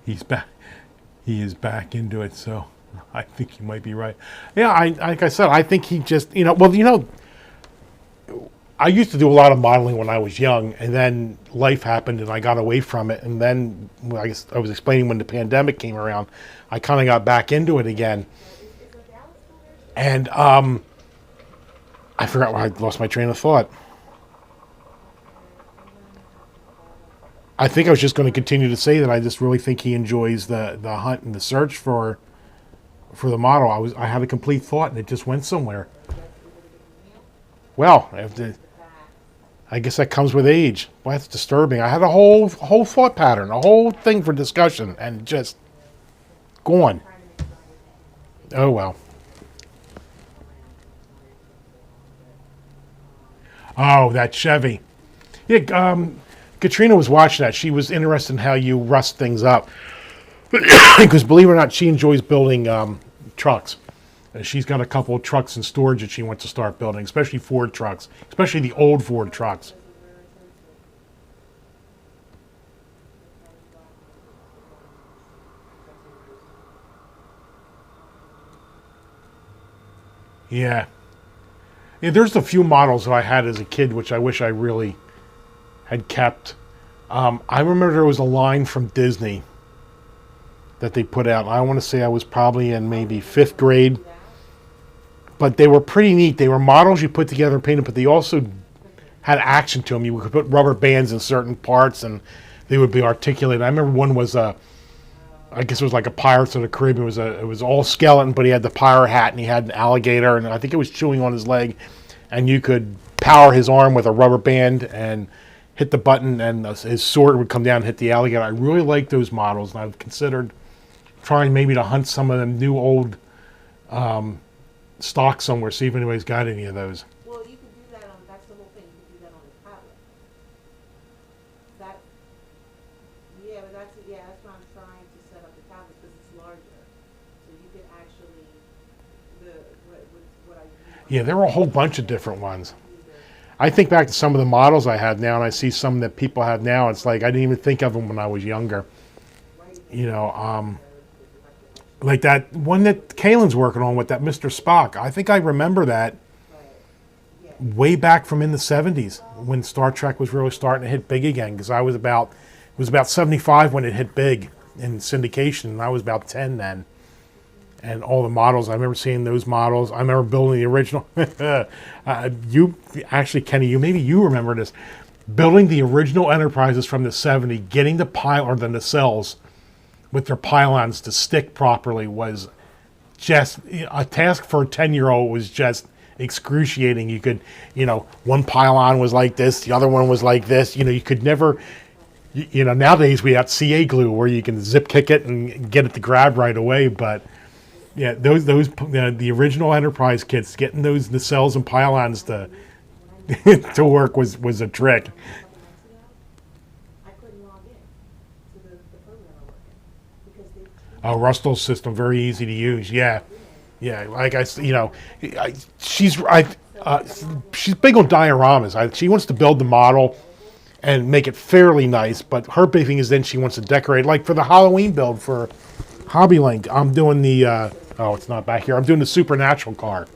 He's back. He is back into it, so I think you might be right. Yeah, like I said, I think he just, I used to do a lot of modeling when I was young, and then life happened and I got away from it. And then, I guess I was explaining when the pandemic came around, I kind of got back into it again. And I forgot why I lost my train of thought. I think I was just going to continue to say that I just really think he enjoys the hunt and the search for the model. I had a complete thought and it just went somewhere. Well, I guess that comes with age. Well, that's disturbing. I had a whole thought pattern, a whole thing for discussion, and just gone. Oh well. Oh, that Chevy. Yeah, Katrina was watching that. She was interested in how you rust things up. Because believe it or not, she enjoys building trucks. She's got a couple of trucks in storage that she wants to start building, especially Ford trucks, especially the old Ford trucks. Yeah. There's a few models that I had as a kid, which I wish I really had kept. I remember there was a line from Disney that they put out. I want to say I was probably in maybe 5th grade. But they were pretty neat. They were models you put together and painted, but they also had action to them. You could put rubber bands in certain parts, and they would be articulated. I remember one was I guess it was like a Pirates of the Caribbean. It was all skeleton, but he had the pirate hat, and he had an alligator, and I think it was chewing on his leg. And you could power his arm with a rubber band and hit the button, and his sword would come down and hit the alligator. I really liked those models, and I've considered trying maybe to hunt some of them new old stock somewhere, see if anybody's got any of those. Well, you can do that on, that's the whole thing, you can do that on a tablet. That, but that's why I'm trying to set up the tablet, because it's larger. So you can actually, what I use. Yeah, there are a whole bunch of different ones. I think back to some of the models I had now, and I see some that people have now. It's like I didn't even think of them when I was younger. Like that one that Kaylin's working on with that Mr. Spock. I think I remember that way back from in the 70s when Star Trek was really starting to hit big again, because it was about 75 when it hit big in syndication, and I was about 10 then. And all the models, I remember seeing those models. I remember building the original. You actually, Kenny, maybe you remember this. Building the original Enterprises from the 70s, getting the nacelles with their pylons to stick properly was just a task for a 10-year-old. Was just excruciating. You could, one pylon was like this, the other one was like this. You could never, nowadays we have CA glue where you can zip kick it and get it to grab right away. But yeah, the original Enterprise kits, getting those nacelles and pylons to to work was a trick. I couldn't log in to the program I work in because they. Oh, Russell's system, very easy to use. Yeah, like she's big on dioramas. She wants to build the model and make it fairly nice, but her big thing is then she wants to decorate. Like for the Halloween build for HobbyLink, I'm doing the it's not back here. I'm doing the Supernatural car,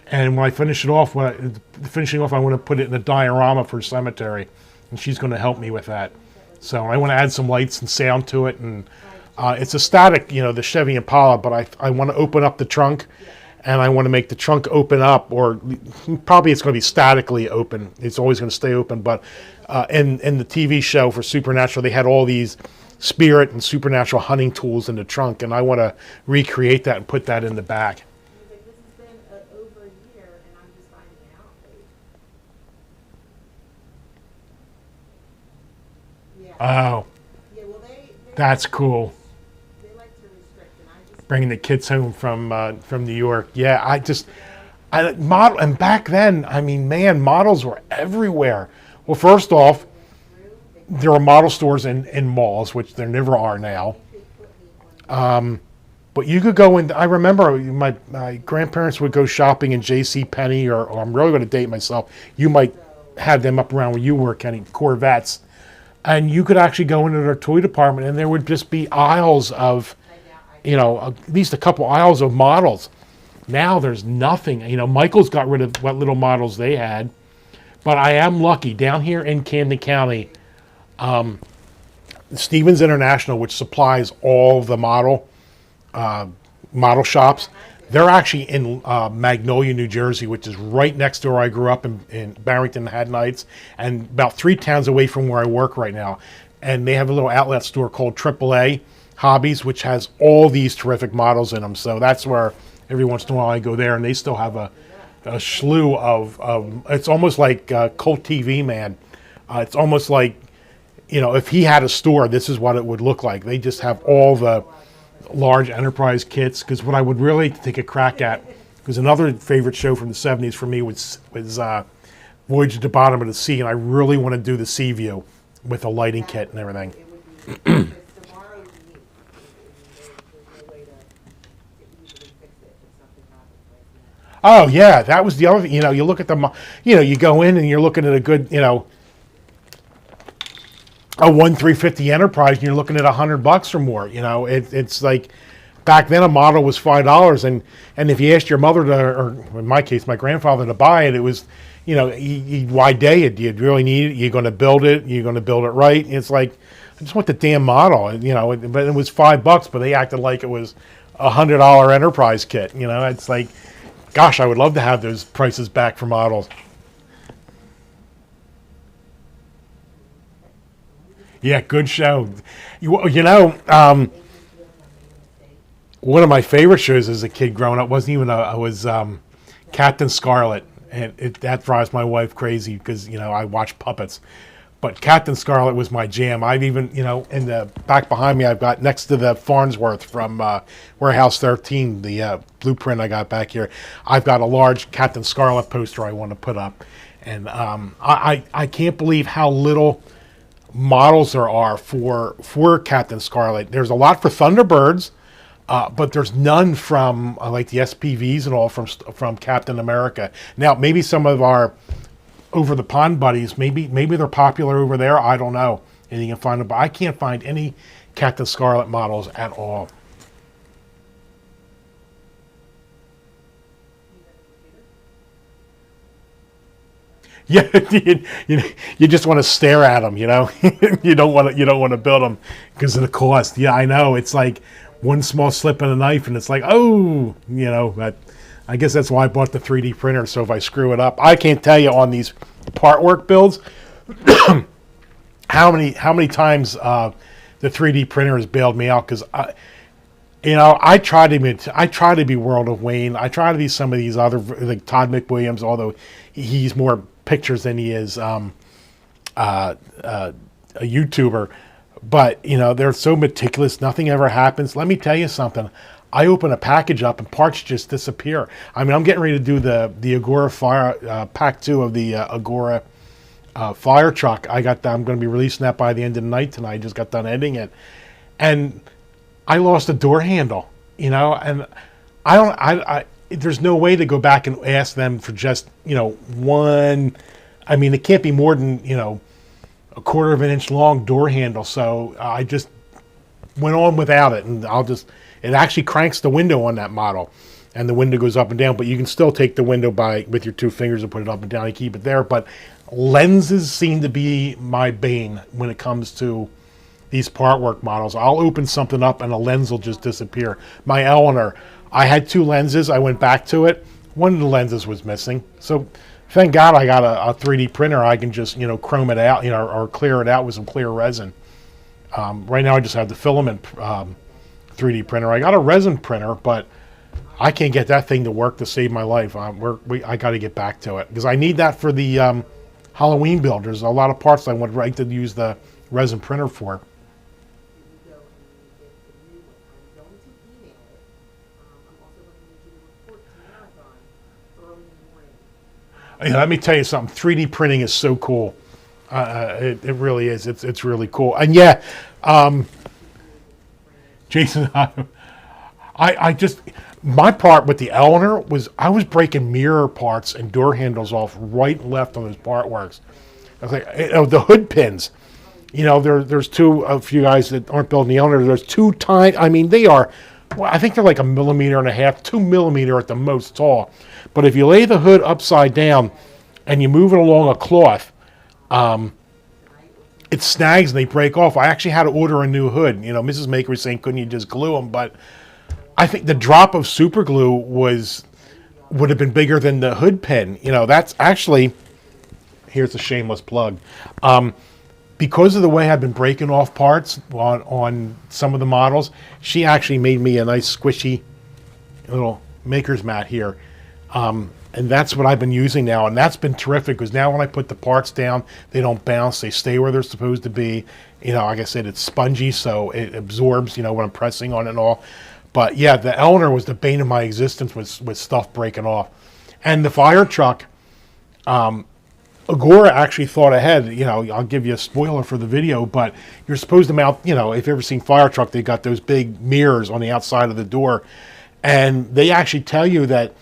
and when I finish it off, I want to put it in a diorama for Cemetery, and she's going to help me with that. So I want to add some lights and sound to it, and it's a static, the Chevy Impala, but I want to open up the trunk, and I want to make the trunk open up, or probably it's going to be statically open. It's always going to stay open, but in the TV show for Supernatural, they had all these spirit and supernatural hunting tools in the trunk, and I want to recreate that and put that in the back. This has been over a year, and I'm just finding out. Oh, Well, that's cool. They like to restrict, and I just. Bringing the kids home from New York. Yeah, model, and back then, I mean, man, models were everywhere. Well, first off, there were model stores in malls, which there never are now. But you could go in. I remember my grandparents would go shopping in J.C. Penney, or I'm really going to date myself. You might have them up around where you were, Kenny, Corvettes. And you could actually go into their toy department, and there would just be aisles of, at least a couple aisles of models. Now there's nothing. Michael's got rid of what little models they had. But I am lucky. Down here in Camden County, Stevens International, which supplies all the model shops, they're actually in Magnolia, New Jersey, which is right next to where I grew up in Barrington, Haddon Heights, and about 3 towns away from where I work right now. And they have a little outlet store called AAA Hobbies, which has all these terrific models in them. So that's where every once in a while I go there, and they still have a slew of it's almost like Cult TV Man. It's almost like, if he had a store, this is what it would look like. They just have all the large Enterprise kits. Because what I would really take a crack at, because another favorite show from the 70s for me was Voyage to the Bottom of the Sea, and I really want to do the Sea View with a lighting kit and everything. Oh yeah, that was the other thing. You look at you go in and you're looking at a good, a 1-350 Enterprise, and you're looking at $100 or more. It's like back then a model was $5, and if you asked your mother or in my case my grandfather to buy it, it was, why day it? Do you really need it? You're going to build it. You're going to build it right. And it's like, I just want the damn model. But it was $5, but they acted like it was $100 Enterprise kit. It's like, gosh, I would love to have those prices back for models. Yeah, good show. One of my favorite shows as a kid growing up was Captain Scarlet, and that drives my wife crazy because I watch puppets. But Captain Scarlet was my jam. I've even, in the back behind me, I've got next to the Farnsworth from Warehouse 13, the blueprint I got back here. I've got a large Captain Scarlet poster I want to put up. And I can't believe how little models there are for Captain Scarlet. There's a lot for Thunderbirds, but there's none from like the SPVs and all from Captain America. Now, maybe some of our over the pond buddies, maybe they're popular over there. I don't know. And you can find them, but I can't find any Captain Scarlet models at all. Yeah, you just want to stare at them, you don't want to build them because of the cost. Yeah, I know. It's like one small slip of a knife, and it's like, oh, But I guess that's why I bought the 3D printer. So if I screw it up, I can't tell you on these part work builds how many times the 3D printer has bailed me out because I try to be World of Wayne. I try to be some of these other like Todd McWilliams, although he's more pictures than he is a YouTuber. But they're so meticulous. Nothing ever happens. Let me tell you something. I open a package up and parts just disappear. I mean, I'm getting ready to do the Agora Fire Pack 2 of the Agora fire truck. I'm going to be releasing that by the end of the night tonight. I just got done editing it, and I lost a door handle. And there's no way to go back and ask them for just one. I mean, it can't be more than a quarter of an inch long door handle. So I just went on without it, and it actually cranks the window on that model, and the window goes up and down, but you can still take the window with your two fingers and put it up and down and keep it there. But lenses seem to be my bane when it comes to these part work models. I'll open something up and a lens will just disappear. My Eleanor, I had two lenses. I went back to it. One of the lenses was missing. So thank God I got a 3D printer. I can just, chrome it out, or clear it out with some clear resin. Right now I just have the filament 3D printer. I got a resin printer, but I can't get that thing to work to save my life. I got to get back to it because I need that for the Halloween build. There's a lot of parts I would like to use the resin printer for. Let me tell you something. 3D printing is so cool. It really is. It's really cool. And yeah, Jason, I just, my part with the Eleanor was I was breaking mirror parts and door handles off right and left on those part works. I was like, the hood pins. There's two of you guys that aren't building the Eleanor. There's two tiny. I mean, they are. Well, I think they're like 1.5 millimeters, 2 millimeters at the most tall. But if you lay the hood upside down and you move it along a cloth, it snags and they break off. I actually had to order a new hood. Mrs. Maker was saying, couldn't you just glue them? But I think the drop of super glue would have been bigger than the hood pin. That's actually, here's a shameless plug. Because of the way I've been breaking off parts on some of the models, she actually made me a nice squishy little maker's mat here. And that's what I've been using now. And that's been terrific because now when I put the parts down, they don't bounce. They stay where they're supposed to be. Like I said, it's spongy, so it absorbs, when I'm pressing on it and all. But yeah, the Eleanor was the bane of my existence with stuff breaking off. And the fire truck, Agora actually thought ahead. I'll give you a spoiler for the video, but you're supposed to mount, if you've ever seen fire truck, they got those big mirrors on the outside of the door. And they actually tell you that,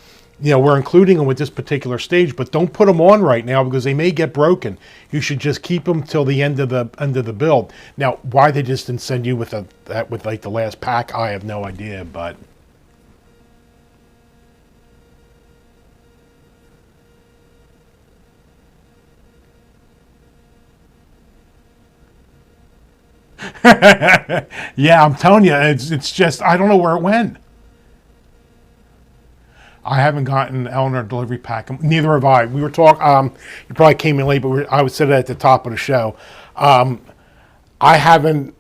we're including them with this particular stage, but don't put them on right now because they may get broken. You should just keep them till the end of the build. Now, why they just didn't send you with like the last pack, I have no idea, but. Yeah, I'm telling you, it's just, I don't know where it went. I haven't gotten Eleanor delivery pack. Neither have I. We were talking. You probably came in late, but I would say that at the top of the show. I haven't.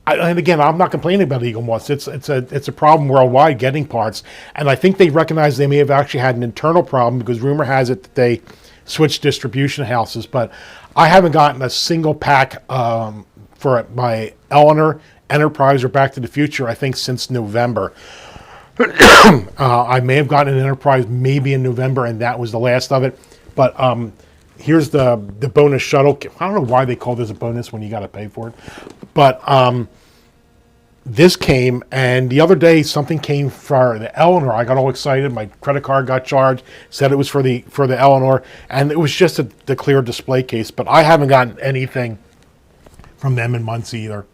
And again, I'm not complaining about Eagle Moss. It's a problem worldwide getting parts, and I think they recognize they may have actually had an internal problem because rumor has it that they switch distribution houses, but I haven't gotten a single pack for my Eleanor, Enterprise, or Back to the Future, I think, since November. I may have gotten an Enterprise maybe in November, and that was the last of it. But here's the bonus shuttle. I don't know why they call this a bonus when you got to pay for it. But this came, and the other day something came for the Eleanor. I got all excited. My credit card got charged. Said it was for the Eleanor, and it was just the clear display case. But I haven't gotten anything from them in months either.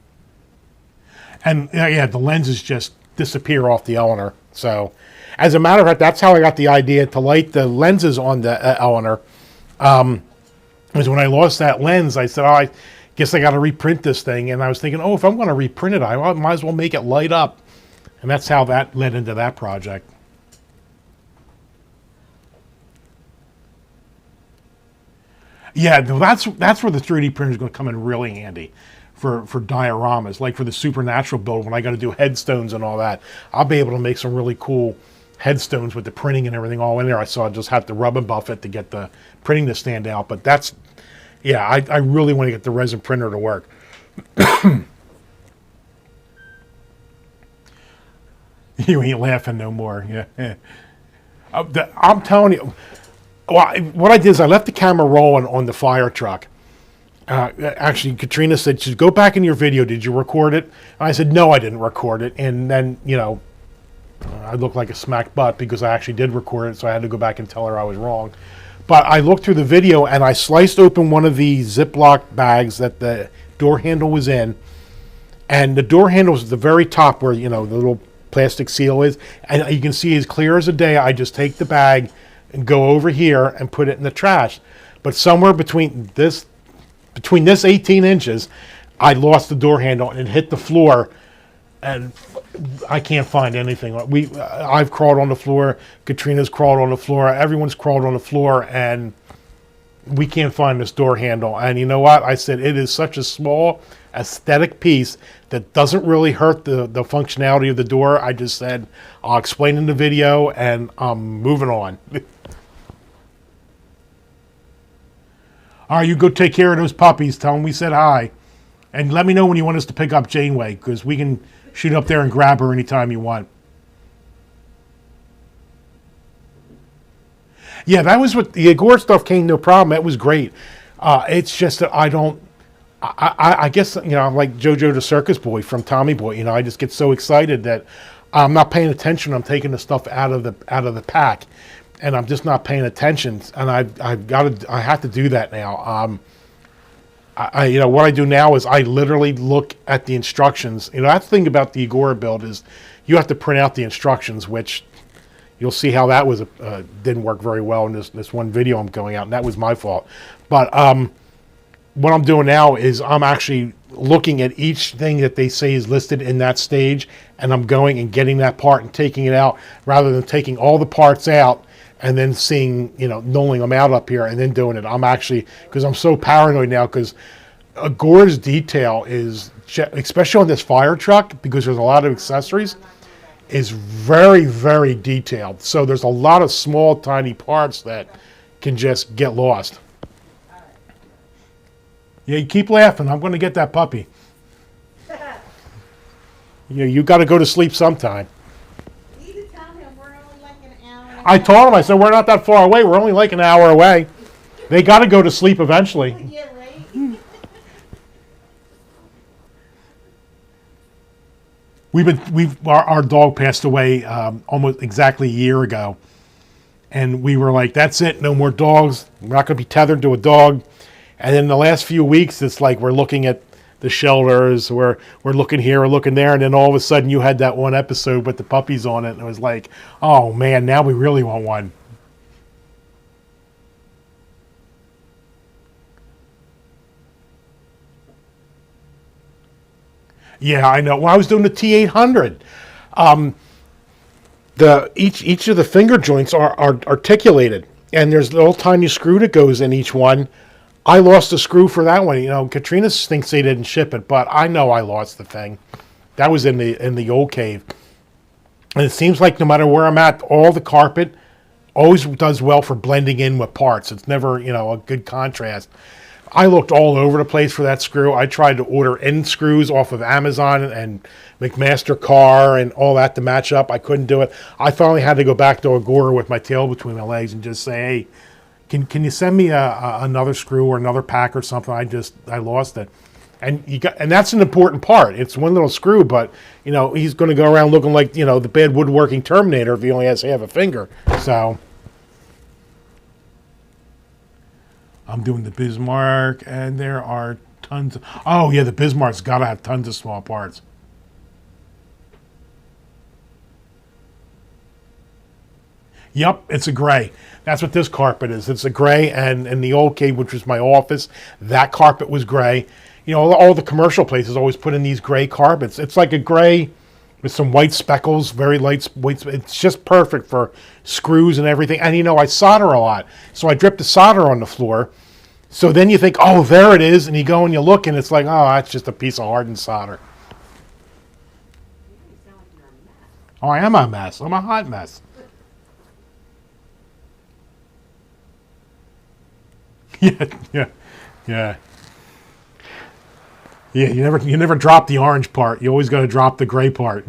And yeah, the lenses just disappear off the Eleanor. So, as a matter of fact, that's how I got the idea to light the lenses on the Eleanor. Was when I lost that lens, I said, "Oh, I guess I got to reprint this thing." And I was thinking, "Oh, if I'm going to reprint it, I might as well make it light up." And that's how that led into that project. Yeah, that's where the 3D printer is going to come in really handy for dioramas, like for the Supernatural build when I got to do headstones and all that. I'll be able to make some really cool headstones with the printing and everything all in there. So I just have to rub and buff it to get the printing to stand out. But that's, yeah, I really want to get the resin printer to work. You ain't laughing no more. Yeah. I'm telling you, well, what I did is I left the camera rolling on the fire truck. Actually, Katrina said, "Just go back in your video. Did you record it?" And I said, "No, I didn't record it." And then, I looked like a smack butt because I actually did record it, so I had to go back and tell her I was wrong. But I looked through the video, and I sliced open one of the Ziploc bags that the door handle was in. And the door handle was at the very top where, the little plastic seal is. And you can see as clear as a day, I just take the bag and go over here and put it in the trash. But somewhere between this 18 inches, I lost the door handle and it hit the floor, and I can't find anything. I've crawled on the floor, Katrina's crawled on the floor, everyone's crawled on the floor, and we can't find this door handle. And you know what? I said it is such a small aesthetic piece that doesn't really hurt the functionality of the door. I just said, I'll explain in the video, and I'm moving on. All right, you go take care of those puppies. Tell them we said hi. And let me know when you want us to pick up Janeway, because we can shoot up there and grab her anytime you want. Yeah, that was what the Agora stuff came, no problem. That was great. It's just that I guess, I'm like JoJo the Circus Boy from Tommy Boy. I just get so excited that I'm not paying attention. I'm taking the stuff out of the pack. And I'm just not paying attention, and I have to do that now. What I do now is I literally look at the instructions. That's the thing about the Agora build is you have to print out the instructions, which you'll see how that was didn't work very well in this one video I'm going out, and that was my fault. But what I'm doing now is I'm actually looking at each thing that they say is listed in that stage, and I'm going and getting that part and taking it out rather than taking all the parts out and then seeing, nulling them out up here and then doing it. I'm actually, because I'm so paranoid now, because Agora's detail is, especially on this fire truck, because there's a lot of accessories, is very, very detailed. So there's a lot of small, tiny parts that can just get lost. Yeah, you keep laughing. I'm going to get that puppy. You got to go to sleep sometime. I told him, I said, we're not that far away. We're only like an hour away. They got to go to sleep eventually. Yeah, right. Our dog passed away almost exactly a year ago. And we were like, that's it. No more dogs. We're not going to be tethered to a dog. And then the last few weeks, it's like we're looking at the shelters, we're looking here, we're looking there, and then all of a sudden you had that one episode with the puppies on it, and it was like, oh man, now we really want one. Yeah, I know. Well, I was doing the T800. Each of the finger joints are articulated, and there's a little tiny screw that goes in each one. I lost a screw for that one. Katrina thinks they didn't ship it, but I know I lost the thing. That was in the old cave. And it seems like no matter where I'm at, all the carpet, always does well for blending in with parts. It's never, a good contrast. I looked all over the place for that screw. I tried to order end screws off of Amazon and McMaster Car and all that to match up. I couldn't do it. I finally had to go back to Agora with my tail between my legs and just say, hey, can you send me another screw or another pack or something? I lost it. And that's an important part. It's one little screw, but he's going to go around looking like the bad woodworking Terminator if he only has half a finger. So I'm doing the Bismarck, and there are tons of... Oh, yeah, the Bismarck's got to have tons of small parts. Yep, it's a gray. That's what this carpet is. It's a gray, and in the old cave, which was my office, that carpet was gray. All the commercial places always put in these gray carpets. It's like a gray with some white speckles, very light white. It's just perfect for screws and everything. And I solder a lot, so I drip the solder on the floor. So then you think, oh, there it is, and you go and you look, and it's like, oh, that's just a piece of hardened solder. You sound like you're a mess. Oh, I am a mess. I'm a hot mess. Yeah. Yeah, you never drop the orange part. You always got to drop the gray part.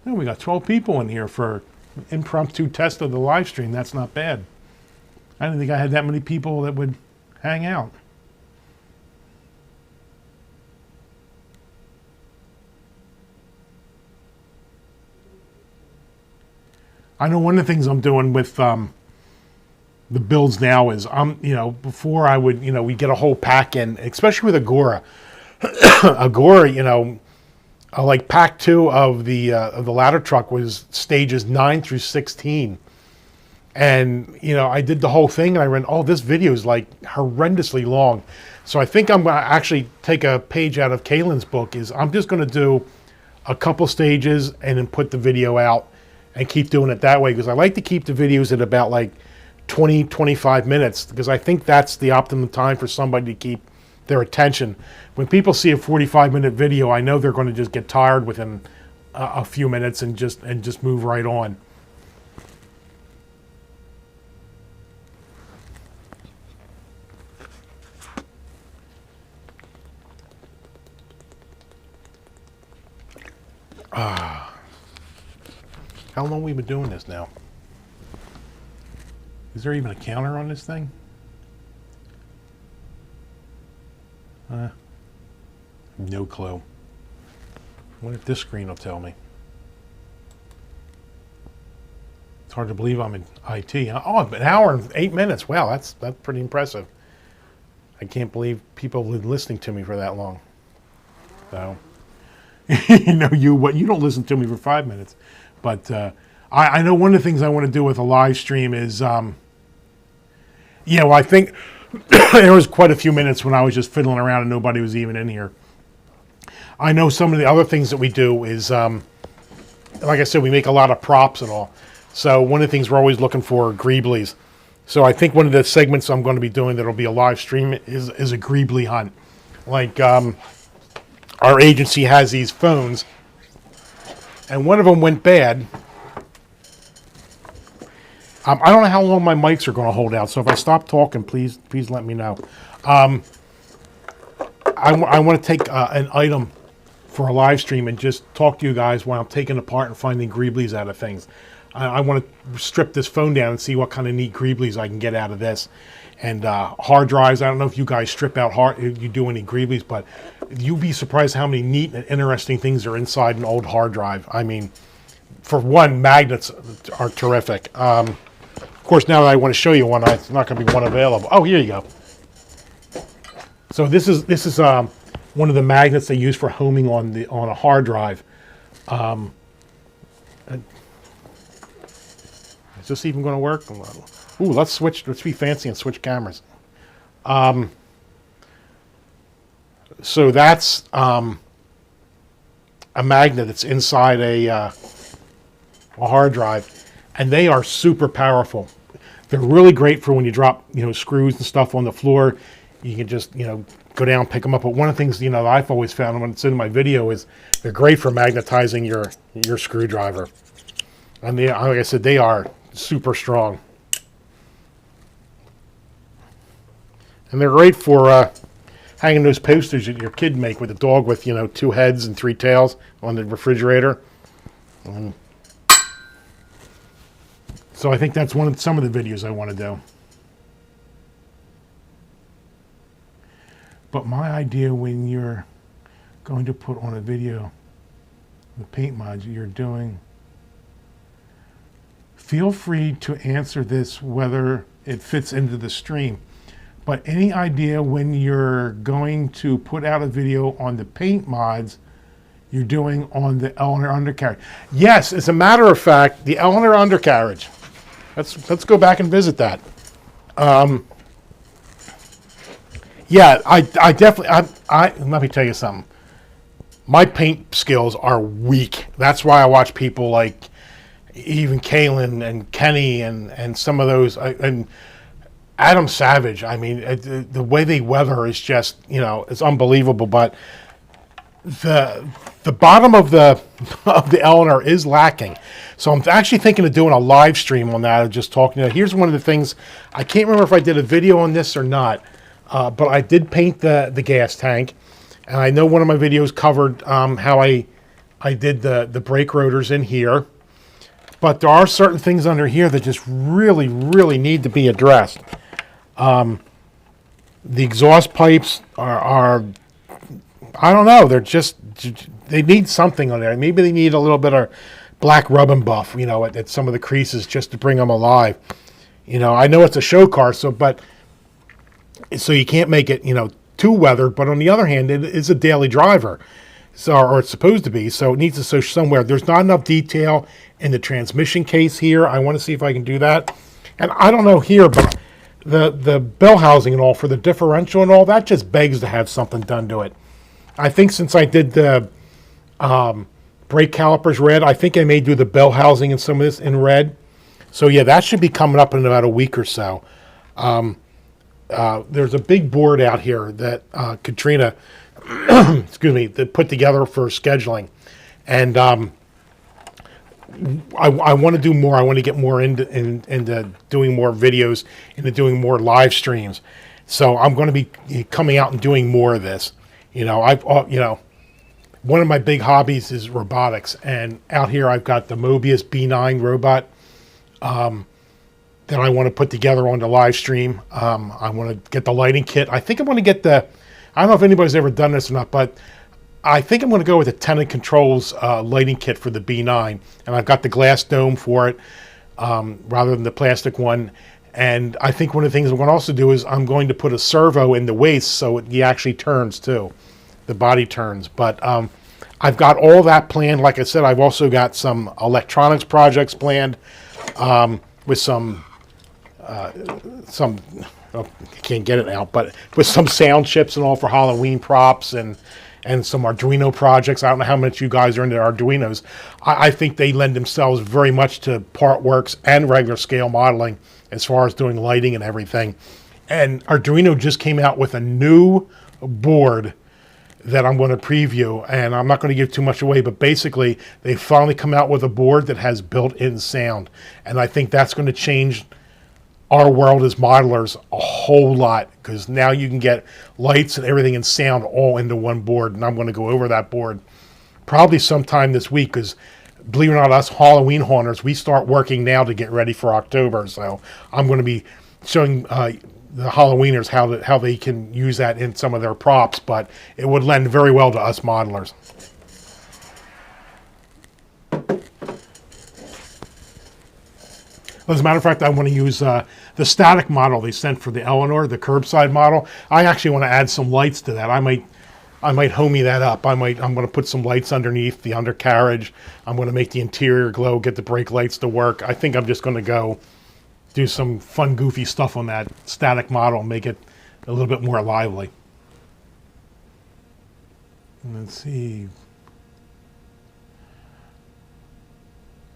Oh, we got 12 people in here for impromptu test of the live stream. That's not bad. I didn't think I had that many people that would hang out. I know one of the things I'm doing with the builds now is before I would we get a whole pack in, especially with Agora. Agora, like pack 2 of the ladder truck was stages 9 through 16, and I did the whole thing, and I ran. Oh, this video is like horrendously long, so I think I'm gonna actually take a page out of Kaylin's book. I'm just gonna do a couple stages and then put the video out. And keep doing it that way, because I like to keep the videos at about like 20, 25 minutes, because I think that's the optimum time for somebody to keep their attention. When people see a 45-minute video, I know they're going to just get tired within a few minutes and just move right on. How long have we been doing this now? Is there even a counter on this thing? No clue. I wonder if this screen will tell me. It's hard to believe I'm in IT. Oh, an hour and 8 minutes. Wow, that's pretty impressive. I can't believe people have been listening to me for that long. So, you don't listen to me for 5 minutes. But I know one of the things I want to do with a live stream is, I think there was quite a few minutes when I was just fiddling around and nobody was even in here. I know some of the other things that we do is, like I said, we make a lot of props and all. So one of the things we're always looking for are greeblies. So I think one of the segments I'm going to be doing that'll be a live stream is a greebly hunt. Like our agency has these phones. And one of them went bad. I don't know how long my mics are going to hold out, so if I stop talking, please let me know. I want to take an item for a live stream and just talk to you guys while I'm taking apart and finding greeblies out of things. I want to strip this phone down and see what kind of neat greeblies I can get out of this. And hard drives, I don't know if you guys strip out you do any greeblies, but you'd be surprised how many neat and interesting things are inside an old hard drive. I mean, for one, magnets are terrific. Of course, now that I want to show you one, it's not going to be one available. Oh, here you go. So this is one of the magnets they use for homing on a hard drive. Is this even going to work? Ooh, let's be fancy and switch cameras. So that's a magnet that's inside a hard drive, and they are super powerful. They're really great for when you drop screws and stuff on the floor. You can just, go down, pick them up. But one of the things, that I've always found when it's in my video is they're great for magnetizing your screwdriver. And like I said, they are super strong. And they're great for hanging those posters that your kid make with a dog with, 2 heads and 3 tails on the refrigerator. So I think that's some of the videos I want to do. But my idea when you're going to put on a video the paint mods you're doing, feel free to answer this whether it fits into the stream. But any idea when you're going to put out a video on the paint mods you're doing on the Eleanor undercarriage? Yes, as a matter of fact, the Eleanor undercarriage. Let's go back and visit that. Yeah, I definitely, let me tell you something. My paint skills are weak. That's why I watch people like even Kaylin and Kenny and some of those, and Adam Savage. I mean, the way they weather is just, it's unbelievable. But the bottom of the Eleanor is lacking. So I'm actually thinking of doing a live stream on that, of just talking. Here's one of the things. I can't remember if I did a video on this or not, but I did paint the gas tank, and I know one of my videos covered how I did the brake rotors in here. But there are certain things under here that just really, really need to be addressed. The exhaust pipes are I don't know, they need something on there. Maybe they need a little bit of black rub and buff, at some of the creases just to bring them alive. I know it's a show car, so you can't make it, too weathered, but on the other hand, it is a daily driver. Or it's supposed to be, so it needs to show somewhere. There's not enough detail in the transmission case here. I want to see if I can do that. And I don't know here, but the bell housing and all for the differential and all, that just begs to have something done to it. I think since I did the brake calipers red, I think I may do the bell housing and some of this in red. So yeah, that should be coming up in about a week or so. There's a big board out here that Katrina excuse me, that put together for scheduling. And I want to do more. I want to get more into doing more videos, into doing more live streams. So I'm going to be coming out and doing more of this. One of my big hobbies is robotics. And out here I've got the Mobius B9 robot that I want to put together on the live stream. I want to get the lighting kit. I think I want to get I don't know if anybody's ever done this or not, but I think I'm going to go with the Tenon Controls lighting kit for the B9. And I've got the glass dome for it rather than the plastic one. And I think one of the things I'm going to also do is I'm going to put a servo in the waist so it actually turns too. The body turns. But I've got all that planned. Like I said, I've also got some electronics projects planned with some I can't get it now, but with some sound chips and all for Halloween props and some Arduino projects. I don't know how much you guys are into Arduinos. I think they lend themselves very much to part works and regular scale modeling as far as doing lighting and everything. And Arduino just came out with a new board that I'm going to preview, and I'm not going to give too much away, but basically they finally come out with a board that has built-in sound. And I think that's going to change our world as modelers a whole lot, because now you can get lights and everything and sound all into one board. And I'm going to go over that board probably sometime this week, because believe it or not, us Halloween haunters, we start working now to get ready for October. So I'm going to be showing the Halloweeners how they can use that in some of their props, but it would lend very well to us modelers. As a matter of fact, I want to use the static model they sent for the Eleanor, the curbside model. I actually want to add some lights to that. I might homie that up. I'm going to put some lights underneath the undercarriage. I'm going to make the interior glow, get the brake lights to work. I think I'm just going to go do some fun, goofy stuff on that static model and make it a little bit more lively. Let's see.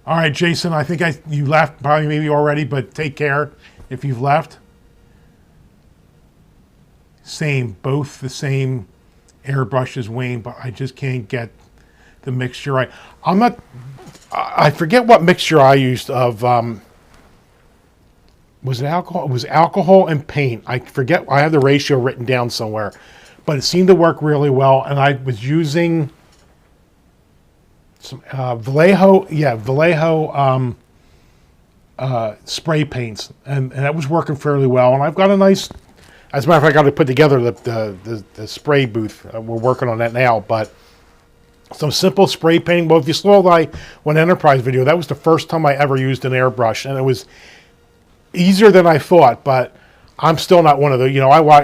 All right, Jason, I think you left probably maybe already, but take care if you've left. Same, both the same airbrush as Wayne, but I just can't get the mixture right. I forget what mixture I used of, was it alcohol? It was alcohol and paint. I forget, I have the ratio written down somewhere, but it seemed to work really well. And I was using some Vallejo spray paints, and that was working fairly well. And I've got a nice, as a matter of fact, I got to put together the spray booth. We're working on that now, but some simple spray painting. Well, if you saw my one Enterprise video, that was the first time I ever used an airbrush, and it was easier than I thought, but I'm still not one of the,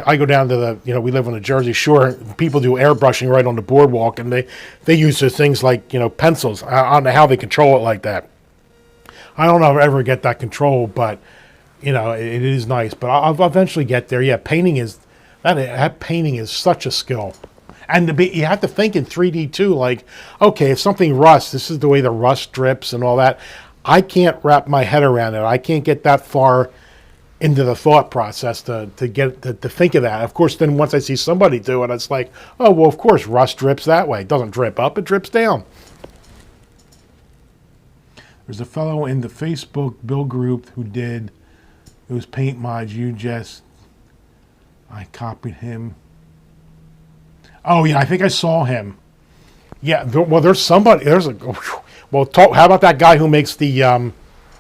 I go down to the, we live on the Jersey Shore, and people do airbrushing right on the boardwalk, and they use those things like, pencils. I don't know how they control it like that. I don't know if I ever get that control, but, it is nice. But I'll eventually get there. Yeah, painting is such a skill. And you have to think in 3D too, like, okay, if something rusts, this is the way the rust drips and all that. I can't wrap my head around it. I can't get that far into the thought process to think of that. Of course, then once I see somebody do it, it's like, oh, well, of course, rust drips that way. It doesn't drip up, it drips down. There's a fellow in the Facebook Bill group who did those paint mods. I copied him. Oh, yeah, I think I saw him. Yeah, there's somebody, how about that guy who makes the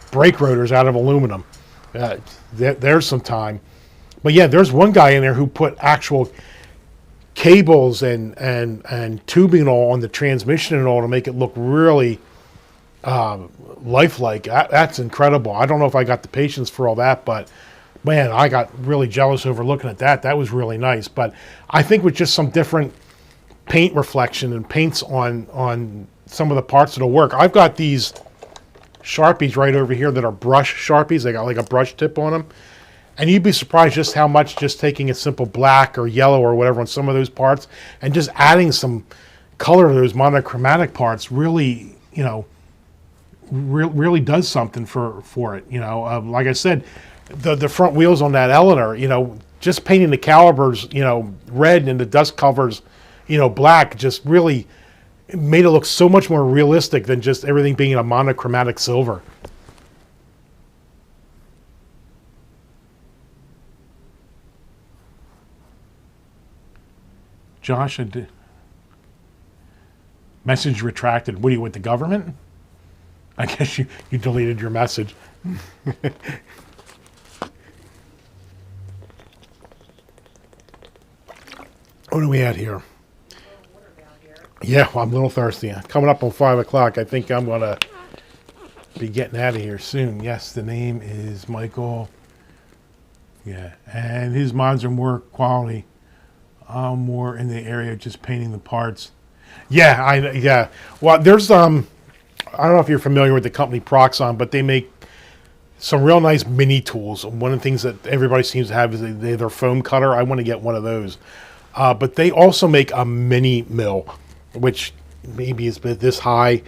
brake rotors out of aluminum? There's some time. But yeah, there's one guy in there who put actual cables and tubing and all on the transmission and all to make it look really lifelike. That's incredible. I don't know if I got the patience for all that, but man, I got really jealous over looking at that. That was really nice. But I think with just some different paint reflection and paints on some of the parts that'll work. I've got these Sharpies right over here that are brush Sharpies. They got like a brush tip on them. And you'd be surprised just how much just taking a simple black or yellow or whatever on some of those parts and just adding some color to those monochromatic parts really, really does something for it. Like I said, the front wheels on that Eleanor, just painting the calipers, red and the dust covers, black, just really made it look so much more realistic than just everything being a monochromatic silver. Josh, message retracted. What are you, with the government? I guess you deleted your message. What are we at here? Yeah, well, I'm a little thirsty. Coming up on 5 o'clock. I think I'm going to be getting out of here soon. Yes, the name is Michael. Yeah, and his mods are more quality. I'm more in the area of just painting the parts. Yeah. Well, there's I don't know if you're familiar with the company Proxxon, but they make some real nice mini tools. One of the things that everybody seems to have is their foam cutter. I want to get one of those. But they also make a mini mill, which maybe is this high.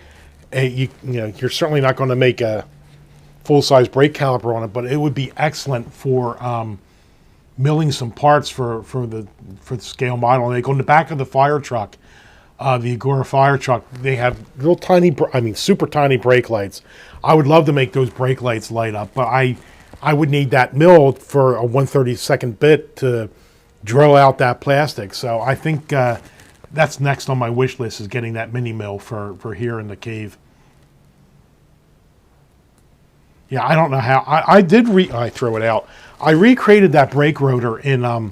You're certainly not going to make a full-size brake caliper on it, but it would be excellent for milling some parts for the scale model. And they go in the back of the fire truck, the Agora fire truck. They have real tiny, super tiny brake lights. I would love to make those brake lights light up, but I would need that mill for a 1/32 bit to drill out that plastic. So I think that's next on my wish list, is getting that mini mill for here in the cave. Yeah, I don't know how. I throw it out. I recreated that brake rotor in in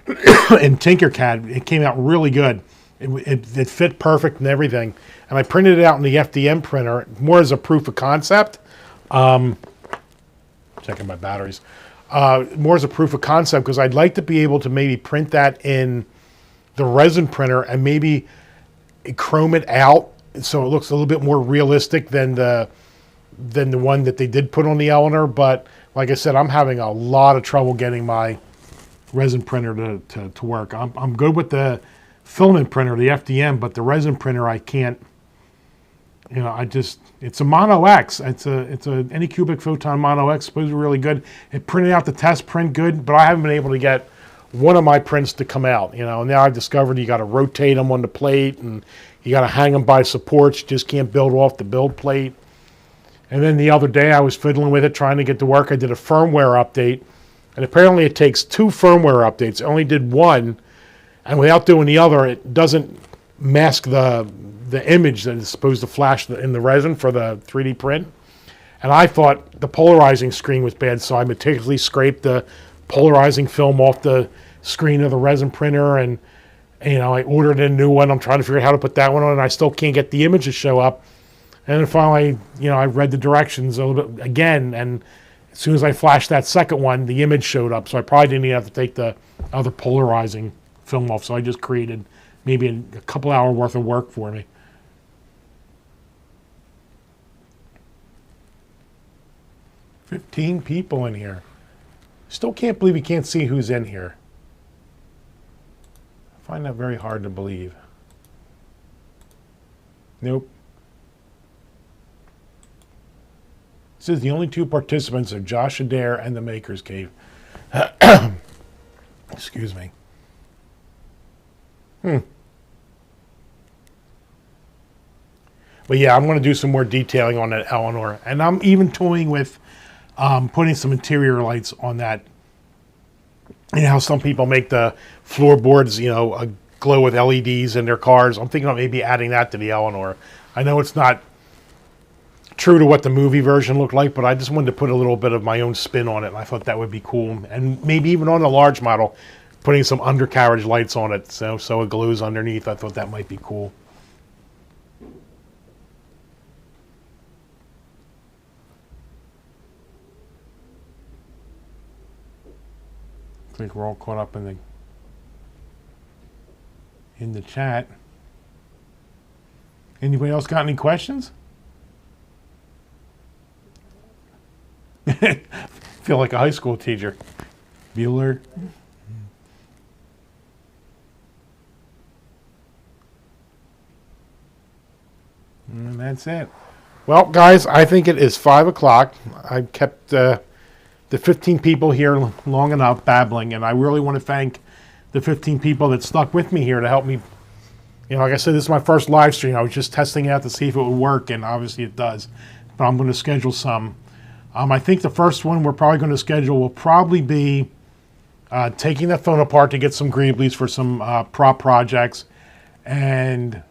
Tinkercad. It came out really good. It fit perfect and everything. And I printed it out in the FDM printer more as a proof of concept. Checking my batteries. More as a proof of concept, because I'd like to be able to maybe print that in the resin printer and maybe chrome it out so it looks a little bit more realistic than the one that they did put on the Eleanor. But like I said, I'm having a lot of trouble getting my resin printer to work. I'm good with the filament printer, the FDM, but the resin printer I can't. It's a Mono X. It's a Anycubic Photon Mono X, supposed to be really good. It printed out the test print good, but I haven't been able to get one of my prints to come out. Now I've discovered you got to rotate them on the plate, and you got to hang them by supports. You just can't build off the build plate. And then the other day I was fiddling with it, trying to get to work. I did a firmware update, and apparently it takes 2 firmware updates. I only did one, and without doing the other, it doesn't mask the image that is supposed to flash in the resin for the 3D print. And I thought the polarizing screen was bad, so I meticulously scraped the polarizing film off the screen of the resin printer, and I ordered a new one. I'm trying to figure out how to put that one on, and I still can't get the image to show up. And then finally, I read the directions a little bit again, and as soon as I flashed that second one, the image showed up. So I probably didn't even have to take the other polarizing film off. So I just created maybe a couple hour worth of work for me. $15 people in here. Still can't believe you can't see who's in here. I find that very hard to believe. Nope. It says the only 2 participants are Josh Adair and the Maker's Cave. Excuse me. But yeah, I'm going to do some more detailing on that Eleanor. And I'm even toying with putting some interior lights on that. How some people make the floorboards, glow with LEDs in their cars. I'm thinking of maybe adding that to the Eleanor. I know it's not true to what the movie version looked like, but I just wanted to put a little bit of my own spin on it, and I thought that would be cool. And maybe even on the large model, putting some undercarriage lights on it so it glows underneath. I thought that might be cool. I think we're all caught up in the chat. Anybody else got any questions? Feel like a high school teacher. Bueller. And that's it. Well, guys, I think it is 5 o'clock. I kept the 15 people here long enough babbling, and I really want to thank the 15 people that stuck with me here to help me. Like I said, this is my first live stream. I was just testing it out to see if it would work, and obviously it does. But I'm going to schedule some. I think the first one we're probably going to schedule will probably be taking that phone apart to get some greeblies for some prop projects. And,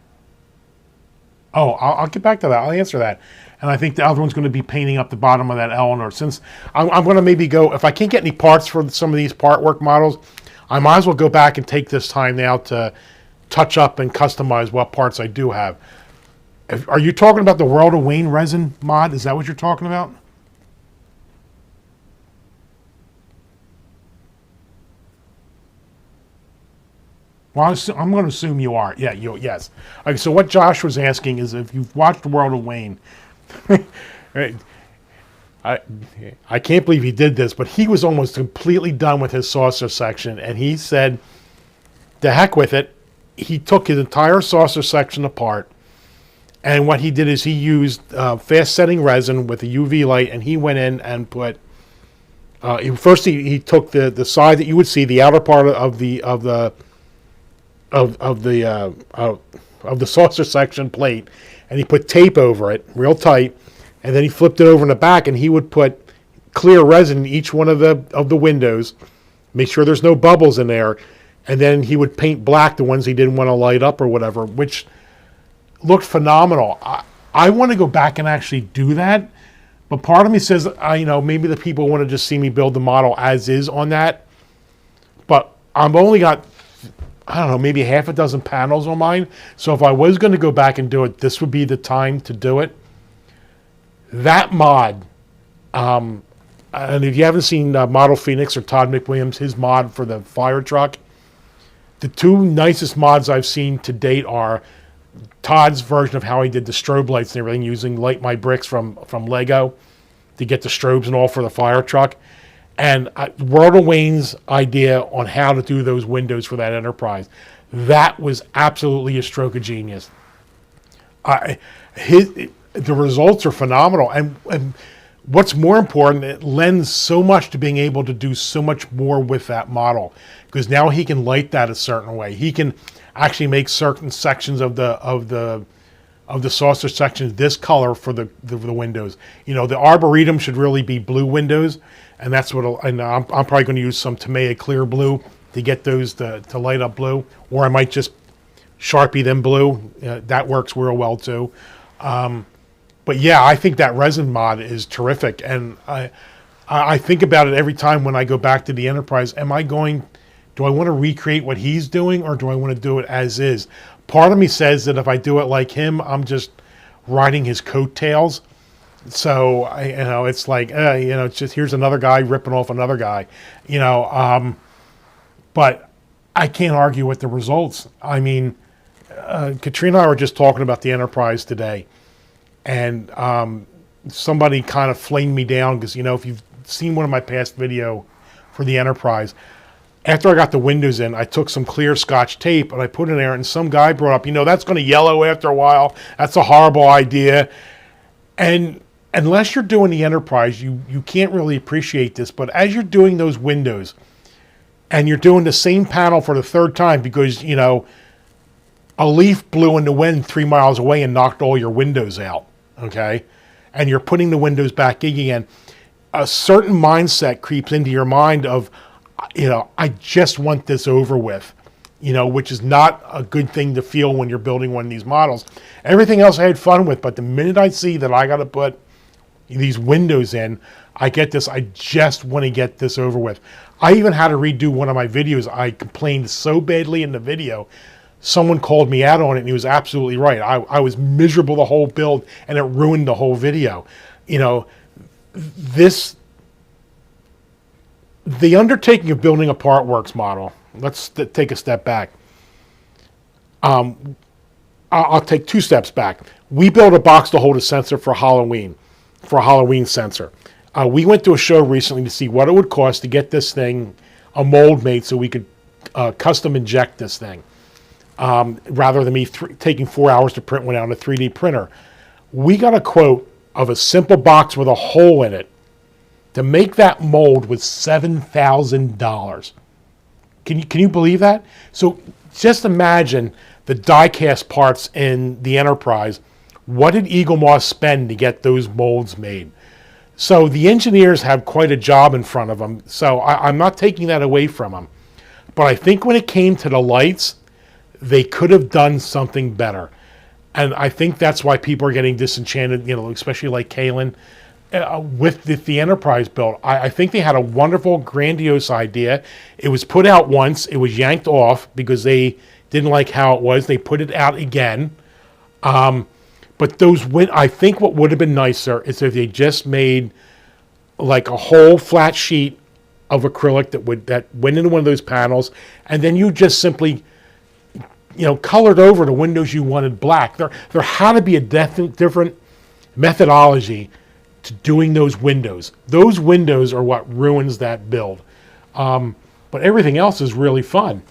I'll get back to that. I'll answer that. And I think the other one's going to be painting up the bottom of that Eleanor. Since I'm going to maybe go, if I can't get any parts for some of these part work models, I might as well go back and take this time now to touch up and customize what parts I do have. Are you talking about the World of Wayne resin mod? Is that what you're talking about? Well, I'm going to assume you are. Yeah, yes. Okay, so what Josh was asking is if you've watched World of Wayne, I can't believe he did this, but he was almost completely done with his saucer section, and he said, "The heck with it." He took his entire saucer section apart, and what he did is he used fast-setting resin with a UV light, and he went in and put. First, he took the side that you would see, the outer part of the saucer section plate, and he put tape over it real tight, and then he flipped it over in the back, and he would put clear resin in each one of the windows, make sure there's no bubbles in there, and then he would paint black the ones he didn't want to light up or whatever, which looked phenomenal. I want to go back and actually do that, but part of me says, maybe the people want to just see me build the model as is on that, but I've only got, I don't know, maybe half a dozen panels on mine. So if I was going to go back and do it, this would be the time to do it. That mod, and if you haven't seen Model Phoenix or Todd McWilliams, his mod for the fire truck, the 2 nicest mods I've seen to date are Todd's version of how he did the strobe lights and everything using Light My Bricks from Lego to get the strobes and all for the fire truck. And World of Wayne's idea on how to do those windows for that Enterprise, that was absolutely a stroke of genius. The results are phenomenal. And What's more important, it lends so much to being able to do so much more with that model, because now he can light that a certain way. He can actually make certain sections of the saucer sections this color for the windows. You know, the Arboretum should really be blue windows, and that's what. And I'm probably going to use some Tamiya clear blue to get those to light up blue, or I might just Sharpie them blue. That works real well too. But yeah, I think that resin mod is terrific, and I think about it every time when I go back to the Enterprise. Do I want to recreate what he's doing, or do I want to do it as is? Part of me says that if I do it like him, I'm just riding his coattails. So it's like, it's just, here's another guy ripping off another guy, but I can't argue with the results. I mean, Katrina and I were just talking about the Enterprise today, and somebody kind of flamed me down because, if you've seen one of my past video for the Enterprise, after I got the windows in, I took some clear Scotch tape and I put it in there, and some guy brought up, that's going to yellow after a while. That's a horrible idea. And unless you're doing the Enterprise, you can't really appreciate this. But as you're doing those windows, and you're doing the same panel for the third time because, a leaf blew in the wind 3 miles away and knocked all your windows out, okay? And you're putting the windows back in again, a certain mindset creeps into your mind of, I just want this over with, which is not a good thing to feel when you're building one of these models. Everything else I had fun with, but the minute I see that I got to put these windows in, I get this, I just want to get this over with. I even had to redo one of my videos. I complained so badly in the video. Someone called me out on it, and he was absolutely right. I was miserable the whole build, and it ruined the whole video. The undertaking of building a partworks model, let's take a step back. I'll take 2 steps back. We built a box to hold a sensor for Halloween sensor. We went to a show recently to see what it would cost to get this thing, a mold made so we could custom inject this thing, rather than me taking 4 hours to print one out on a 3D printer. We got a quote of a simple box with a hole in it. To make that mold was $7,000. Can you believe that? So just imagine the die-cast parts in the Enterprise. What did Eagle Moss spend to get those molds made? So the engineers have quite a job in front of them. So I'm not taking that away from them. But I think when it came to the lights, they could have done something better. And I think that's why people are getting disenchanted, especially like Kaylin. With the Enterprise build, I think they had a wonderful, grandiose idea. It was put out once. It was yanked off because they didn't like how it was. They put it out again. But I think what would have been nicer is if they just made like a whole flat sheet of acrylic that went into one of those panels, and then you just simply, colored over the windows you wanted black. There had to be a different methodology to doing those windows. Those windows are what ruins that build. But everything else is really fun.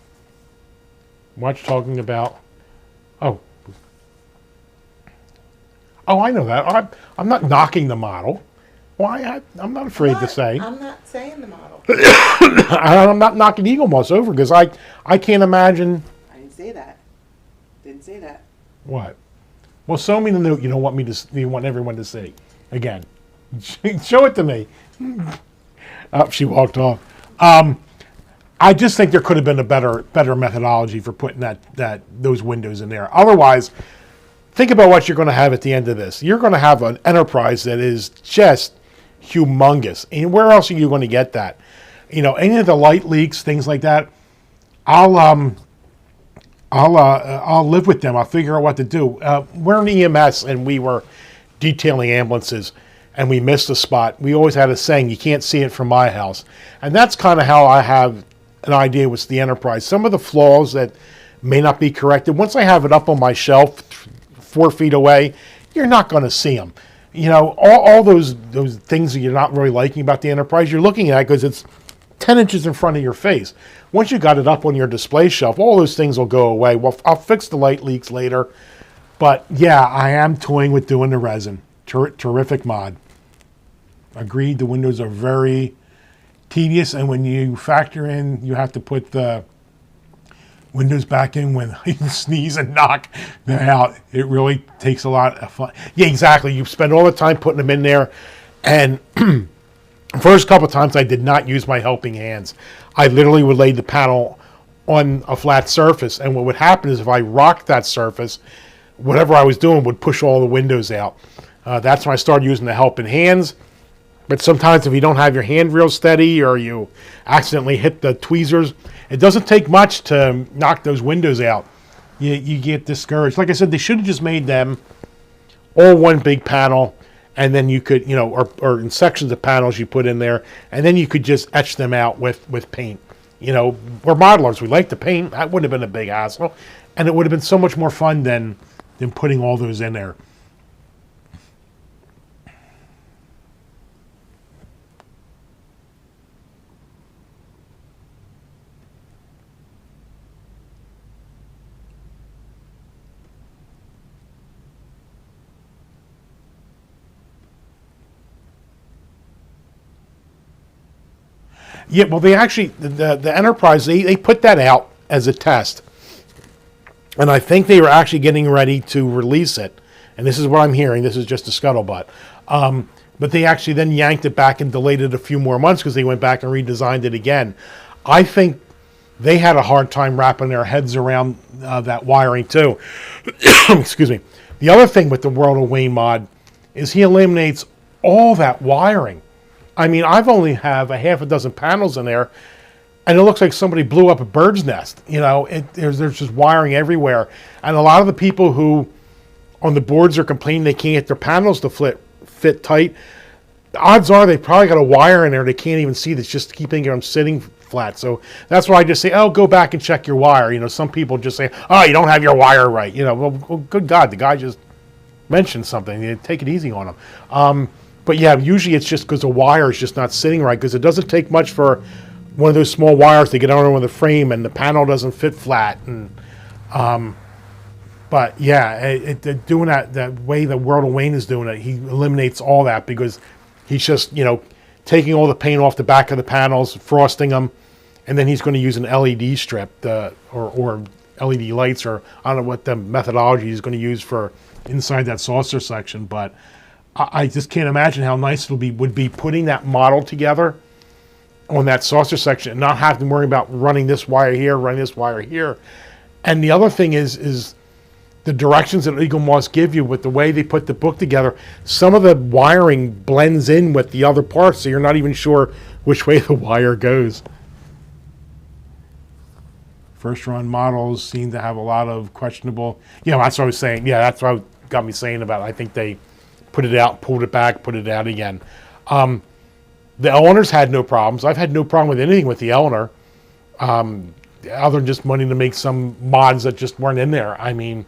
Watch talking about, oh, I know that. I'm not knocking the model. Why? I'm not afraid to say. I'm not saying the model. I'm not knocking Eagle Moss over because I can't imagine. I didn't say that. Didn't say that. What? Well, show me the note you want everyone to see. Again. Show it to me. Oh, she walked off. I just think there could have been a better methodology for putting those windows in there. Otherwise, think about what you're going to have at the end of this. You're going to have an Enterprise that is just humongous. And where else are you going to get that? Any of the light leaks, things like that. I'll live with them. I'll figure out what to do. We're in EMS, and we were detailing ambulances, and we missed a spot. We always had a saying, you can't see it from my house. And that's kind of how I have an idea with the Enterprise. Some of the flaws that may not be corrected, once I have it up on my shelf 4 feet away, you're not going to see them. All those things that you're not really liking about the Enterprise, you're looking at because it's 10 inches in front of your face. Once you got it up on your display shelf, all those things will go away. Well, I'll fix the light leaks later. But yeah, I am toying with doing the resin. Terrific mod. Agreed, the windows are very tedious, and when you factor in, you have to put the windows back in when you sneeze and knock them out. It really takes a lot of fun. Yeah, exactly. You spend all the time putting them in there, and first couple of times I did not use my helping hands. I literally would lay the panel on a flat surface, and what would happen is if I rocked that surface, whatever I was doing would push all the windows out. That's when I started using the helping hands. But sometimes if you don't have your hand real steady or you accidentally hit the tweezers, it doesn't take much to knock those windows out. You get discouraged. Like I said, they should have just made them all one big panel, and then you could, or in sections of panels you put in there, and then you could just etch them out with paint. We're modelers. We like to paint. That wouldn't have been a big hassle, and it would have been so much more fun than putting all those in there. Yeah, well, they actually, the Enterprise, they put that out as a test. And I think they were actually getting ready to release it. And this is what I'm hearing. This is just a scuttlebutt. But they actually then yanked it back and delayed it a few more months because they went back and redesigned it again. I think they had a hard time wrapping their heads around that wiring too. Excuse me. The other thing with the World of Wayne mod is he eliminates all that wiring. I mean, I've only have a half a dozen panels in there, and it looks like somebody blew up a bird's nest. There's just wiring everywhere. And a lot of the people who on the boards are complaining they can't get their panels to fit tight. The odds are they probably got a wire in there they can't even see that's just keeping them sitting flat. So that's why I just say, go back and check your wire. Some people just say, oh, you don't have your wire right. Well, good God, the guy just mentioned something. Take it easy on him. But yeah, usually it's just because the wire is just not sitting right, because it doesn't take much for one of those small wires to get on with the frame and the panel doesn't fit flat. But yeah, doing that way the World of Wayne is doing it, he eliminates all that because he's just, taking all the paint off the back of the panels, frosting them, and then he's going to use an LED strip or LED lights, or I don't know what the methodology he's going to use for inside that saucer section, but I just can't imagine how nice would be putting that model together on that saucer section and not having to worry about running this wire here, running this wire here. And the other thing is the directions that Eagle Moss give you with the way they put the book together. Some of the wiring blends in with the other parts, so you're not even sure which way the wire goes. First run models seem to have a lot of questionable. Yeah, that's what I was saying. Yeah, that's what got me saying about it. I think they put it out, pulled it back, put it out again. The Elinors had no problems. I've had no problem with anything with the Elinor, other than just wanting to make some mods that just weren't in there. I mean,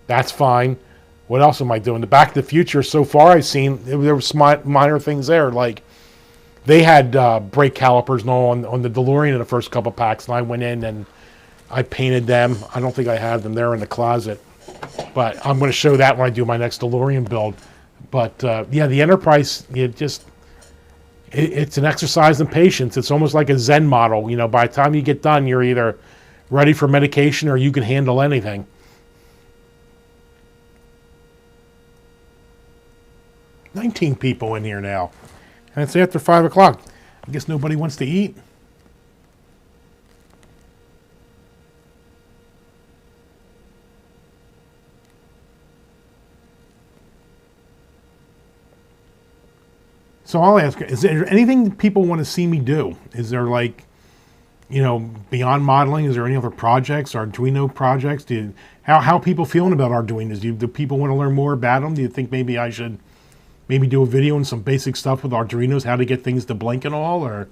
that's fine. What else am I doing? The Back to the Future, so far I've seen, there were minor things there. Like, they had brake calipers on the DeLorean in the first couple packs, and I went in and I painted them. I don't think I have them there in the closet, but I'm going to show that when I do my next DeLorean build. But yeah, the Enterprise, it's an exercise in patience. It's almost like a Zen model. By the time you get done, you're either ready for medication or you can handle anything. $19 people in here now. And it's after 5 o'clock. I guess nobody wants to eat. So I'll ask, is there anything people want to see me do? Is there beyond modeling, is there any other projects, Arduino projects? How are people feeling about Arduinos? Do people want to learn more about them? Do you think maybe I should do a video on some basic stuff with Arduinos, how to get things to blink and all? Or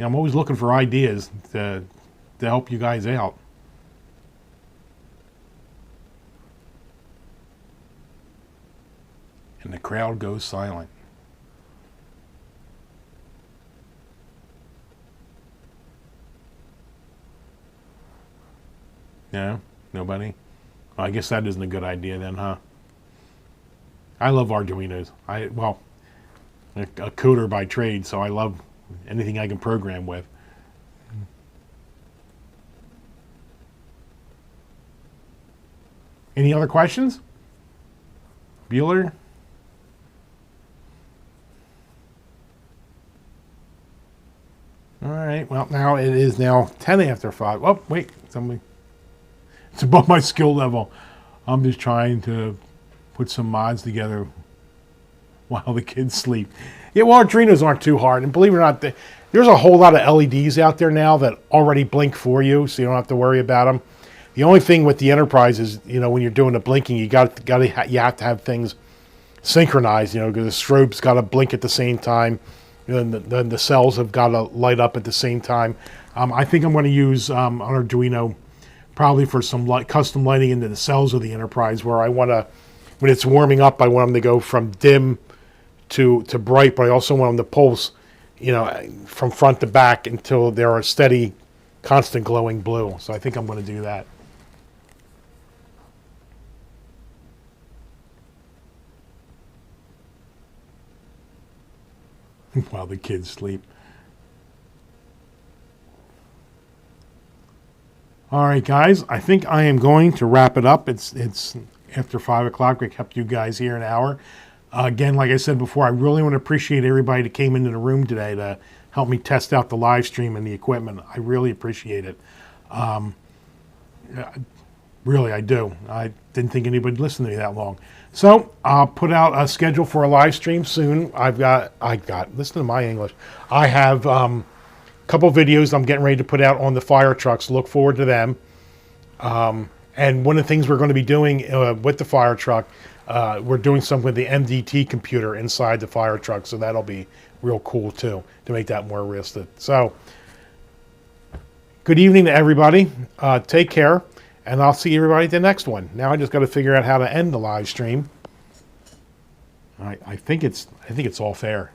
I'm always looking for ideas to help you guys out. And the crowd goes silent. Yeah, nobody? Well, I guess that isn't a good idea then, huh? I love Arduinos. Well, a coder by trade, so I love anything I can program with. Any other questions? Bueller? All right, well, now it is now 10 after 5. Oh, wait, somebody. It's above my skill level. I'm just trying to put some mods together while the kids sleep. Yeah, well, Arduinos aren't too hard. And believe it or not, there's a whole lot of LEDs out there now that already blink for you, so you don't have to worry about them. The only thing with the Enterprise is, when you're doing the blinking, you have to have things synchronized, because the strobe's got to blink at the same time. Then the cells have got to light up at the same time. I think I'm going to use an Arduino probably for some custom lighting into the cells of the Enterprise, where I want to, when it's warming up, I want them to go from dim to bright, but I also want them to pulse, from front to back until they're a steady, constant glowing blue. So I think I'm going to do that. While the kids sleep. All right, guys, I think I am going to wrap it up. It's after 5 o'clock. We kept you guys here an hour. Again, like I said before, I really want to appreciate everybody that came into the room today to help me test out the live stream and the equipment. I really appreciate it. Really, I do. I didn't think anybody would listen to me that long. So I'll put out a schedule for a live stream soon. Listen to my English. I have a couple videos I'm getting ready to put out on the fire trucks. Look forward to them. And one of the things we're going to be doing with the fire truck, we're doing something with the MDT computer inside the fire truck. So that'll be real cool too, to make that more realistic. So good evening to everybody. Take care. And I'll see everybody at the next one. Now I just got to figure out how to end the live stream. I think it's all fair.